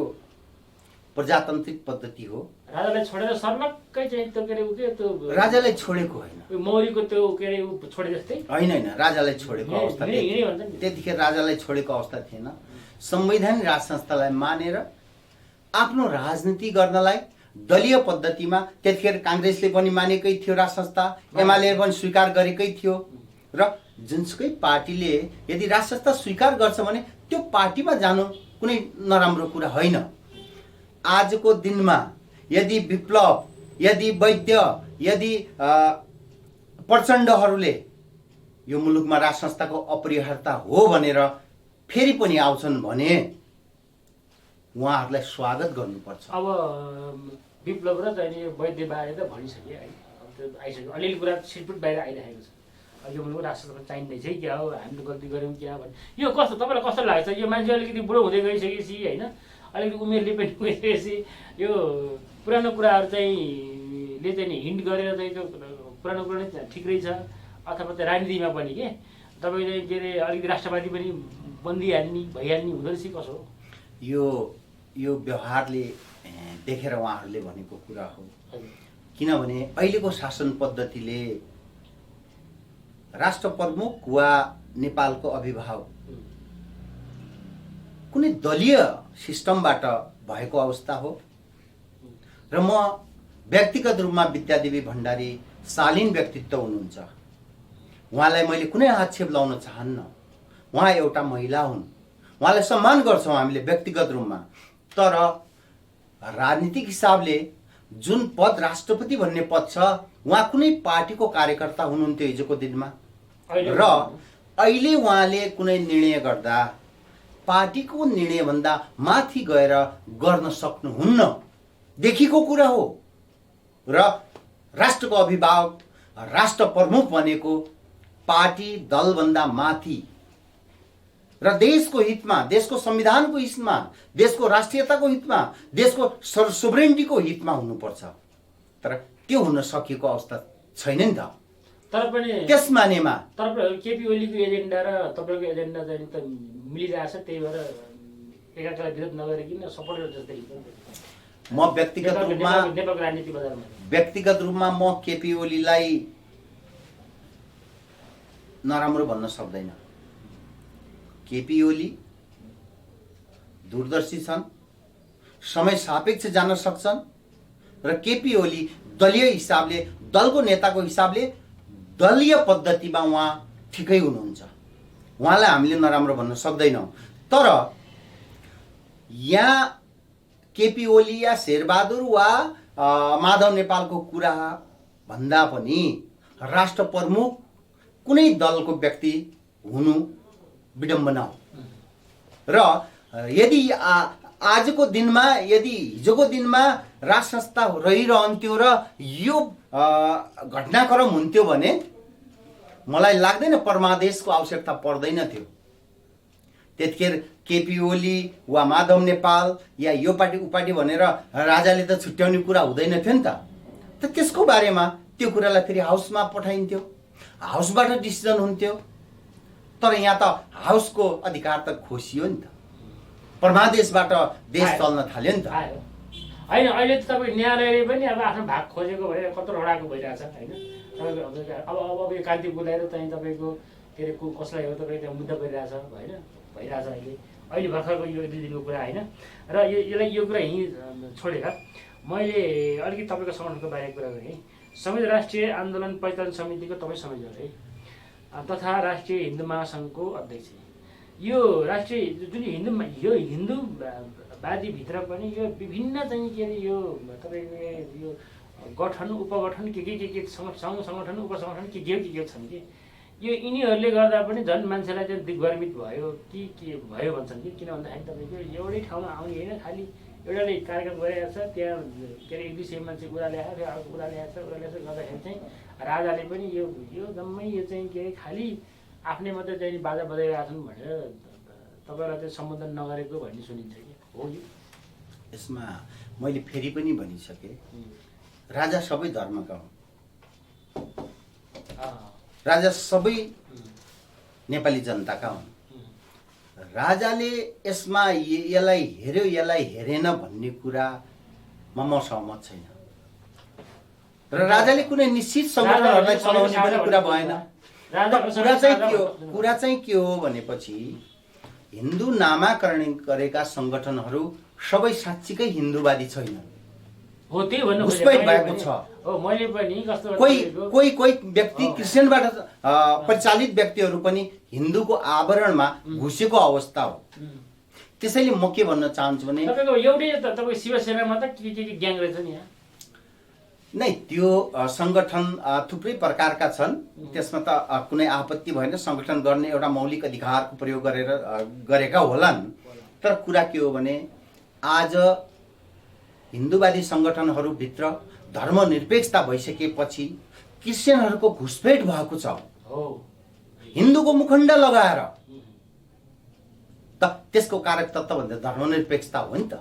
[SPEAKER 1] प्रजातान्त्रिक पद्धति हो।
[SPEAKER 2] राजालाई छोडेर सर्लक्कै चाहिँ त्यो के अरे त्यो
[SPEAKER 1] राजालाई छोडेको होइन,
[SPEAKER 2] मौरीको त्यो के अरे छोडे जस्तै
[SPEAKER 1] होइन, राजालाई छोडेको अवस्था त्यतिखेर राजालाई छोडेको अवस्था थिएन। संवैधानिक राज संस्थालाई मानेर आफ्नो राजनीति गर्नलाई दलीय पद्धतिमा, त्यतिखेर काङ्ग्रेसले पनि मानेकै थियो राज संस्था, एमाले पनि स्वीकार गरेकै थियो। र जुनसुकै पार्टीले यदि राज संस्था स्वीकार गर्छ भने त्यो पार्टीमा जानु कुनै नराम्रो कुरा होइन। आजको दिनमा यदि विप्लव, यदि वैद्य, यदि प्रचण्डहरूले यो मुलुकमा राज संस्थाको अपरिहार्यता हो भनेर फेरि पनि आउँछन् भने उहाँहरूलाई स्वागत गर्नुपर्छ।
[SPEAKER 2] अब विप्लव र चाहिँ वैद्य बारे त भनिसके है, अब त्यो आइसक्यो। अलिअलि कुरा छिटपुट बाहिर आइरहेको छ। यो मुलुक राष्ट्रसभा चाहिँदै चाहिँ क्या हो, हामीले गल्ती गऱ्यौँ क्या भने यो कस्तो तपाईँलाई कस्तो लाग्छ? यो मान्छे अलिकति बुढो हुँदै गइसकेपछि होइन, अलिकति उमेरले पनि गइसकेपछि यो पुरानो कुराहरू चाहिँ ले चाहिँ नि हिन्ट गरेर चाहिँ त्यो पुरानो कुरा नै ठिक रहेछ, अथवा त्यो राजनीतिमा पनि के तपाईँ चाहिँ के अरे अलिकति राष्ट्रवादी पनि बन्दिहाल्ने भइहाल्ने हुँदो रहेछ कसो हो?
[SPEAKER 1] यो व्यवहारले देखेर उहाँहरूले भनेको कुरा हो। किनभने अहिलेको शासन पद्धतिले राष्ट्र प्रमुख वा नेपालको अभिभावक कुनै दलीय सिस्टमबाट भएको अवस्था हो। र म व्यक्तिगत रूपमा विद्यादेवी भण्डारी शालीन व्यक्तित्व हुनुहुन्छ, उहाँलाई मैले कुनै आक्षेप लाउन चाहन्न। उहाँ एउटा महिला हुन्, उहाँलाई सम्मान गर्छौँ हामीले व्यक्तिगत रूपमा। तर राजनीतिक हिसाबले जुन पद, राष्ट्रपति भन्ने पद छ, उहाँ कुनै पार्टीको कार्यकर्ता हुनुहुन्थ्यो हिजोको दिनमा, र अहिले उहाँले कुनै निर्णय गर्दा पार्टीको निर्णयभन्दा माथि गएर गर्न सक्नुहुन्न, देखिएको कुरा हो। र राष्ट्रको अभिभावक, राष्ट्र प्रमुख भनेको पार्टी दलभन्दा माथि र देशको हितमा, देशको संविधानको हितमा, देशको राष्ट्रियताको हितमा, देशको सोभरेनिटीको हितमा हुनुपर्छ। तर त्यो हुन सकेको अवस्था छैन नि त।
[SPEAKER 2] तर पनि
[SPEAKER 1] त्यस मानेमा
[SPEAKER 2] तर केपी ओलीको एजेन्डा र तपाईँको एजेन्डा चाहिँ त मिलिरहेछ, त्यही भएर एकाअर्कालाई विरोध नगरिकन सपोर्ट जस्तै
[SPEAKER 1] म व्यक्तिगत रूपमा
[SPEAKER 2] नेपालको राजनीति बजारमा
[SPEAKER 1] व्यक्तिगत रूपमा म केपी ओलीलाई नराम्रो भन्न सक्दैन। केपी ओली दूरदर्शी छन्, समय सापेक्ष जान सक्छन् र केपी ओली दलीय हिसाबले, दलको नेताको हिसाबले दलीय पद्धतिमा उहाँ ठिकै हुनुहुन्छ। उहाँलाई हामीले नराम्रो भन्न सक्दैनौँ। तर यहाँ केपी ओली या शेरबहादुर वा माधव नेपालको कुरा भन्दा पनि राष्ट्र प्रमुख कुनै दलको व्यक्ति हुनु विडम्बना हो। र यदि आजको दिनमा, यदि हिजोको दिनमा राज संस्था रहिरहन्थ्यो र यो घटनाक्रम हुन्थ्यो भने मलाई लाग्दैन परमादेशको आवश्यकता पर्दैन थियो। त्यतिखेर केपी ओली वा माधव नेपाल या यो पार्टी उ पार्टी भनेर राजाले त छुट्याउने कुरा हुँदैन थियो नि त त्यसको बारेमा त्यो कुरालाई फेरि हाउसमा पठाइन्थ्यो, हाउसबाट डिसिजन हुन्थ्यो। तर यहाँ त हाउसको अधिकार त खोसियो नि त, परमादेशबाट देश चल्न थाल्यो नि त।
[SPEAKER 2] होइन, अहिले त तपाईँ न्यायालयले पनि अब आफ्नो भाग खोजेको भएर कत्रो रडाको भइरहेछ होइन। तपाईँको अब यो कान्ति बोलाएर चाहिँ तपाईँको के अरे कसलाई हो तपाईँ त्यहाँ मुद्दा परिरहेछ होइन, भइरहेछ अहिले भर्खरको यो 2 दिनको कुरा होइन। र यो कुरा यहीँ छोडेर मैले अलिकति तपाईँको सङ्गठनको बारेमा कुरा गरेँ। संयुक्त राष्ट्रिय आन्दोलन परिचालन समितिको तपाईँ संयोजक है, तथा राष्ट्रिय हिन्दू महासङ्घको अध्यक्ष। यो राष्ट्रिय जुन हिन्दूवादीभित्र पनि यो विभिन्न चाहिँ के अरे यो तपाईँको यो गठन उपगठन के सङ्गठन उपसङ्गठन के छन् कि यो यिनीहरूले गर्दा पनि झन् मान्छेलाई चाहिँ दिग्भ्रमित भयो कि के भयो भन्छन् कि। किन भन्दाखेरि तपाईँको एउटै ठाउँमा आउने होइन, खालि एउटाले कार्यक्रम गरिरहेको छ, त्यहाँ के अरे 100-200 मान्छे कुरा ल्याएर फेरि अर्को कुरा ल्याएको छ गर्दाखेरि चाहिँ राजाले पनि यो जम्मै यो चाहिँ के अरे खालि आफ्नै मात्रै चाहिँ बाजा बजाइरहेको छन् भनेर तपाईँलाई चाहिँ सम्बोधन नगरेको भन्ने सुनिन्छ कि हो।
[SPEAKER 1] यसमा मैले फेरि पनि भनिसकेँ, राजा सबै धर्मका हुन्, राजा सबै नेपाली जनताका हुन्। राजाले यसमा यसलाई हेर्यो यसलाई हेरेन भन्ने कुरामा म सहमत छैन। र राजाले कुनै निश्चित सङ्गठनहरूलाई चलाउने पनि कुरा भएन। कुरा चाहिँ के हो भनेपछि हिन्दू नामाकरण गरेका सङ्गठनहरू सबै साँच्चीकै हिन्दूवादी छैनन्।
[SPEAKER 2] हो त्यही भन्नु
[SPEAKER 1] घुसपैठ भएको छ।
[SPEAKER 2] हो मैले पनि कस्तो
[SPEAKER 1] कोही व्यक्ति क्रिस्चियनबाट परिचालित व्यक्तिहरू पनि हिन्दूको आवरणमा घुसेको अवस्था हो। त्यसैले म के भन्न चाहन्छु भने
[SPEAKER 2] तपाईको एउटै तपाईको शिवसेनामा त के ग्याङ रहेछ नि यहाँ
[SPEAKER 1] नै त्यो सङ्गठन थुप्रै प्रकारका छन्। त्यसमा त कुनै आपत्ति भएन, सङ्गठन गर्ने एउटा मौलिक अधिकारको प्रयोग गरेका होलान्। तर कुरा के हो भने आज हिन्दूवादी सङ्गठनहरूभित्र धर्मनिरपेक्षता भइसकेपछि क्रिस्चियनहरूको घुसपेट भएको छ। हिन्दूको मुखण्ड लगाएर त त्यसको कारक तत्त्व भन्दा धर्मनिरपेक्षता हो नि त।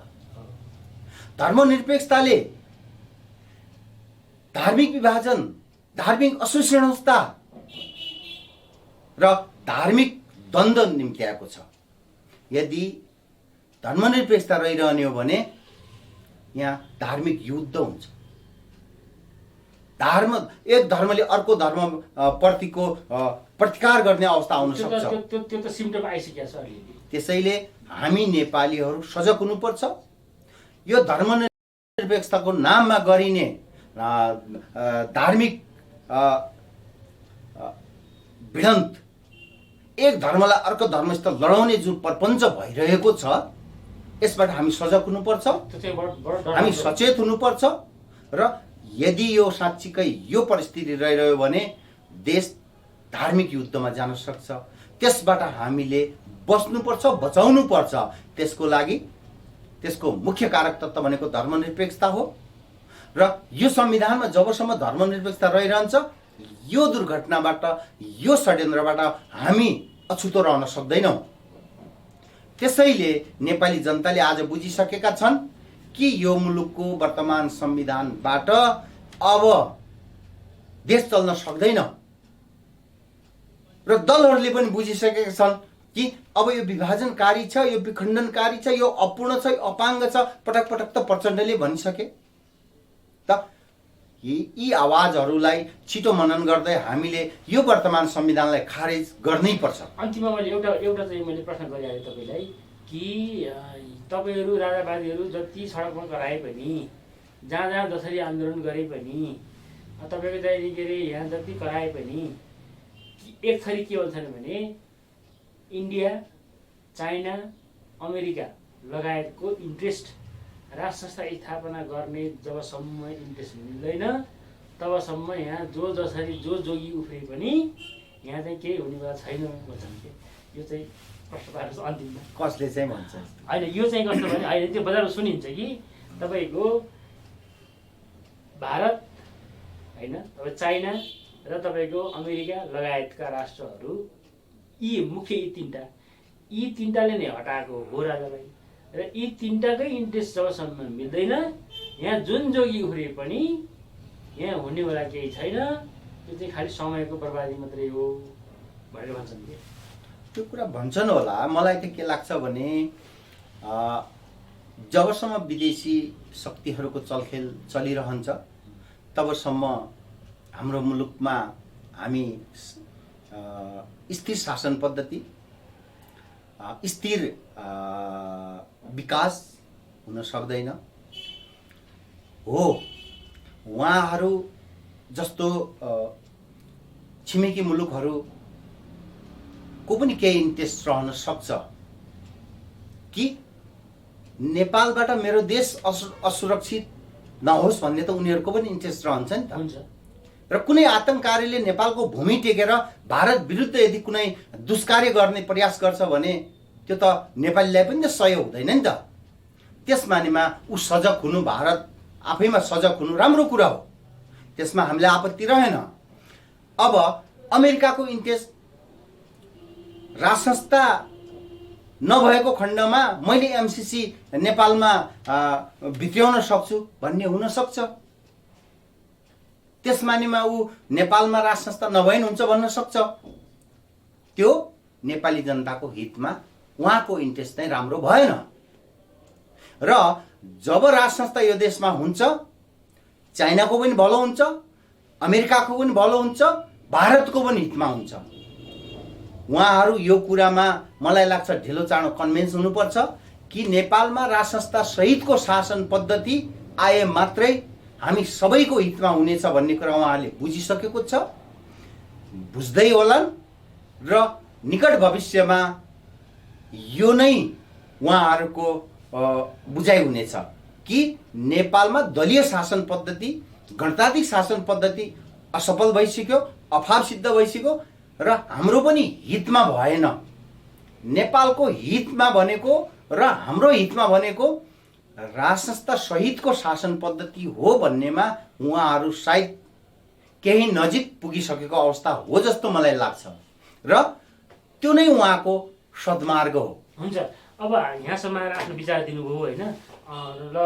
[SPEAKER 1] धर्मनिरपेक्षताले धार्मिक विभाजन, धार्मिक असहिष्णुता र धार्मिक द्वन्द्व निम्त्याएको छ। यदि धर्मनिरपेक्षता रहिरहने हो भने यहाँ धार्मिक युद्ध हुन्छ। एक धर्मले अर्को धर्म प्रतिको प्रतिकार गर्ने अवस्था आउन सक्छ।
[SPEAKER 2] त्यो त सिम्टम आइसकेको छ अलिअलि।
[SPEAKER 1] त्यसैले हामी नेपालीहरू सजग हुनुपर्छ। यो धर्मनिरपेक्षताको नाममा गरिने धार्मिक भिडन्त, एक धर्मलाई अर्को धर्मसित लडाउने जुन प्रपञ्च भइरहेको छ, यसबाट हामी सजग हुनुपर्छ, हामी सचेत हुनुपर्छ। र यदि यो साँच्चीकै यो परिस्थिति रहिरह्यो भने देश धार्मिक युद्धमा जान सक्छ। त्यसबाट हामीले बस्नुपर्छ, बचाउनुपर्छ। त्यसको लागि त्यसको मुख्य कारक तत्त्व भनेको धर्मनिरपेक्षता हो। र यो संविधानमा जबसम्म धर्मनिरपेक्षता रहिरहन्छ, यो दुर्घटनाबाट, यो षड्यन्त्रबाट हामी अछुतो रहन सक्दैनौँ। त्यसैले नेपाली जनताले आज बुझिसकेका छन् कि यो मुलुकको वर्तमान संविधानबाट अब देश चल्न सक्दैन। र दलहरूले पनि बुझिसकेका छन् कि अब यो विभाजनकारी छ, यो विखण्डनकारी छ, यो अपूर्ण छ, अपाङ्ग छ। पटक पटक त प्रचण्डले भनिसके त यी आवाजहरूलाई छिटो मनन गर्दै हामीले यो वर्तमान संविधानलाई खारेज गर्नै पर्छ।
[SPEAKER 2] अन्तिममा मैले एउटा चाहिँ मैले प्रश्न गरिहालेँ तपाईँलाई कि तपाईँहरू राजावादीहरू जति सडकमा कराए पनि जहाँ जहाँ जसरी आन्दोलन गरे पनि तपाईँको चाहिँ के अरे यहाँ जति कराए पनि एक थरी के भन्छन् भने इन्डिया, चाइना, अमेरिका लगायतको इन्ट्रेस्ट राष्ट्र संस्था स्थापना गर्ने जबसम्म इन्ट्रेस्ट मिल्दैन तबसम्म यहाँ जो जसरी जो जोगी उफ्रे पनि यहाँ चाहिँ केही हुनेवाला छैन भन्छन् कि यो चाहिँ प्रश्न पार्नु अन्तिममा
[SPEAKER 1] कसले चाहिँ भन्छ
[SPEAKER 2] होइन यो चाहिँ कस्तो भने अहिले त्यो बजारमा सुनिन्छ कि तपाईँको भारत होइन तपाईँ चाइना र तपाईँको अमेरिका लगायतका राष्ट्रहरू यी मुख्य यी तिनटाले नै हटाएको हो राजालाई र यी तिनटाकै इन्ट्रेस्ट जबसम्म मिल्दैन यहाँ जुन जोगी उफ्रिए पनि यहाँ हुनेवाला केही छैन यो चाहिँ खालि समयको बर्बादी मात्रै हो भनेर भन्छन् कि
[SPEAKER 1] त्यो कुरा भन्छन् होला। मलाई त के लाग्छ भने जबसम्म विदेशी शक्तिहरूको चलखेल चलिरहन्छ तबसम्म हाम्रो मुलुकमा हामी स्थिर शासन पद्धति स्थिर विकास हुन सक्दैन हो। उहाँहरू जस्तो छिमेकी मुलुकहरूको पनि केही इन्ट्रेस्ट रहन सक्छ कि नेपालबाट मेरो देश असुरक्षित नहोस् भन्ने त उनीहरूको पनि इन्ट्रेस्ट रहन्छ नि त। र कुनै आतंककारीले नेपालको भूमि टेकेर भारत विरुद्ध यदि कुनै दुष्कार्य गर्ने प्रयास गर्छ भने त्यो त नेपालीलाई पनि त सय हुँदैन नि त। त्यस मानेमा ऊ सजग हुनु, भारत आफैमा सजग हुनु राम्रो कुरा हो, त्यसमा हामीलाई आपत्ति रहेन। अब अमेरिकाको इन्ट्रेस्ट राष्ट्र संस्था नभएको खण्डमा मैले एमसीसी नेपालमा भित्र्याउन सक्छु भन्ने हुन सक्छ। त्यस मानेमा ऊ नेपालमा राष्ट्र संस्था नभइन हुन्छ भन्न सक्छ। त्यो नेपाली जनताको हितमा उहाँको इन्ट्रेस्ट चाहिँ राम्रो भएन। र जब राष्ट्र संस्था यो देशमा हुन्छ चाइनाको पनि भलो हुन्छ, अमेरिकाको पनि भलो हुन्छ, भारतको पनि हितमा हुन्छ। उहाँहरू यो कुरामा मलाई लाग्छ ढिलो चाँडो कन्भिन्स हुनुपर्छ कि नेपालमा राष्ट्र संस्था सहितको शासन पद्धति आए मात्रै हामी सबैको हितमा हुनेछ भन्ने कुरा उहाँहरूले बुझिसकेको छ, बुझ्दै होलान् र निकट भविष्यमा यो नै उहाँहरूको बुझाइ हुनेछ कि नेपालमा दलीय शासन पद्धति, गणतान्त्रिक शासन पद्धति असफल भइसक्यो, अभाव सिद्ध भइसक्यो र हाम्रो पनि हितमा भएन। नेपालको हितमा भनेको र हाम्रो हितमा भनेको राष्ट्र संस्था सहितको शासन पद्धति हो भन्नेमा उहाँहरू सायद केही नजिक पुगिसकेको अवस्था हो जस्तो मलाई लाग्छ र त्यो नै उहाँको सद्मार्ग हो।
[SPEAKER 2] हुन्छ, अब यहाँसम्म आएर आफ्नो विचार दिनुभयो होइन र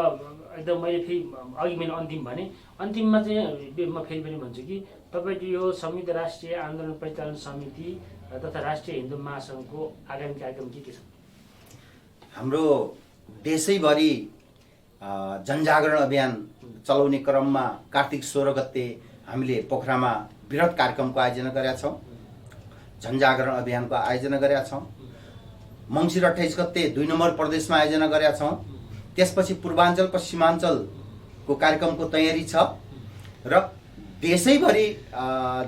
[SPEAKER 2] एकदम मैले फेरि अघि मैले अन्तिम भने अन्तिममा चाहिँ म फेरि पनि भन्छु कि तपाईँको यो संयुक्त राष्ट्रिय आन्दोलन परिचालन समिति तथा राष्ट्रिय हिन्दू महासङ्घको आगामी कार्यक्रम के छ?
[SPEAKER 1] हाम्रो देशैभरि जनजागरण अभियान चलाउने क्रममा कार्तिक 16 गते हामीले पोखरामा वृहत कार्यक्रमको आयोजना गरेका छौँ, जनजागरण अभियानको आयोजना गरेका छौँ। मङ्सिर 28 गते 2 नम्बर प्रदेशमा आयोजना गरेका छौँ। त्यसपछि पूर्वाञ्चल पश्चिमाञ्चलको कार्यक्रमको तयारी छ र देशैभरि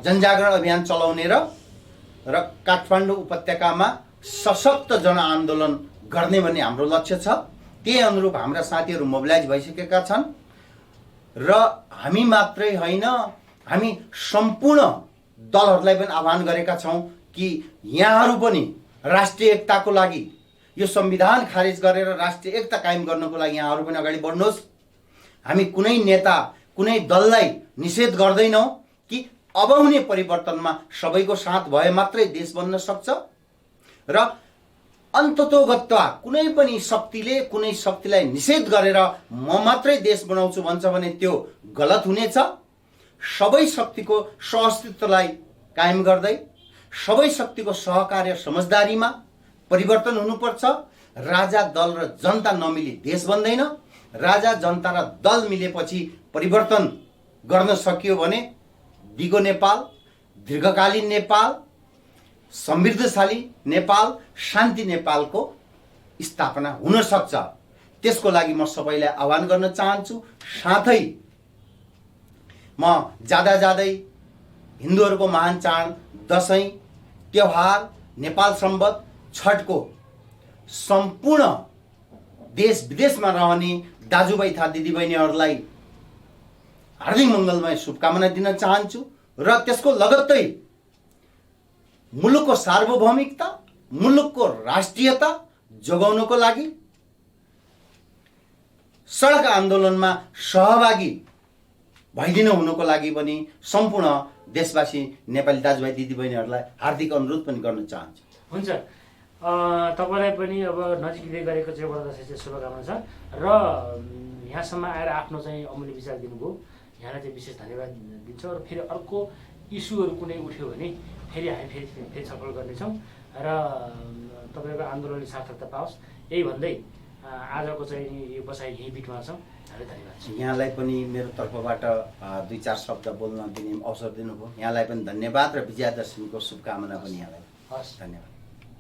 [SPEAKER 1] जनजागरण अभियान चलाउने र काठमाडौँ उपत्यकामा सशक्त जनआन्दोलन गर्ने भन्ने हाम्रो लक्ष्य छ। त्यही अनुरूप हाम्रा साथीहरू मोबिलाइज भइसकेका छन् र हामी मात्रै होइन, हामी सम्पूर्ण दलहरूलाई पनि आह्वान गरेका छौँ कि यहाँहरू पनि राष्ट्रिय एकताको लागि यो संविधान खारेज गरेर राष्ट्रिय एकता कायम गर्नको लागि यहाँहरू पनि अगाडि बढ्नुहोस्। हामी कुनै नेता कुनै दललाई निषेध गर्दैनौँ कि अब हुने परिवर्तनमा सबैको साथ भए मात्रै देश बन्न सक्छ र अन्ततोगत्वा कुनै पनि शक्तिले कुनै शक्तिलाई निषेध गरेर म मात्रै देश बनाउँछु भन्छ भने त्यो गलत हुनेछ। सबै शक्तिको सहअस्तित्वलाई कायम गर्दै सबै शक्तिको सहकार्य समझदारीमा परिवर्तन हुनुपर्छ। राजा दल र जनता नमिली देश बन्दैन, राजा जनता र दल मिलेपछि परिवर्तन गर्न सकियो भने दिगो नेपाल, दीर्घकालीन नेपाल, समृद्धशाली नेपाल, शान्ति नेपालको स्थापना हुन सक्छ। त्यसको लागि म सबैलाई आह्वान गर्न चाहन्छु। साथै म जाँदै हिन्दूहरूको महान चाड दसैँ त्योहार नेपाल सम्वत छठको सम्पूर्ण देश विदेशमा रहने दाजुभाइ तथा दिदीबहिनीहरूलाई हार्दिक मङ्गलमय शुभकामना दिन चाहन्छु र त्यसको लगत्तै मुलुकको सार्वभौमिकता, मुलुकको राष्ट्रियता जोगाउनको लागि सडक आन्दोलनमा सहभागी भइदिनु हुनुको लागि पनि सम्पूर्ण देशवासी नेपाली दाजुभाइ दिदीबहिनीहरूलाई हार्दिक अनुरोध पनि गर्न चाहन्छु।
[SPEAKER 2] हुन्छ, तपाईँलाई पनि अब नजिकै गरेको चाहिँ बडा दसैँ चाहिँ शुभकामना छ र यहाँसम्म आएर आफ्नो चाहिँ अमूल्य विचार दिनुभयो, यहाँलाई चाहिँ विशेष धन्यवाद दिन्छौँ। र फेरि अर्को इस्युहरू कुनै उठ्यो भने फेरि हामी फेरि छलफल गर्नेछौँ र तपाईँको आन्दोलनले सार्थकता पाओस्, यही भन्दै आजको चाहिँ यो बसाइ यहीँ बिटमा छौँ। धन्यवाद।
[SPEAKER 1] यहाँलाई पनि मेरो तर्फबाट 2-4 शब्द बोल्न दिने अवसर दिनुभयो। यहाँलाई पनि धन्यवाद र विजयादशमीको शुभकामना पनि यहाँलाई।
[SPEAKER 2] हस्,
[SPEAKER 1] धन्यवाद।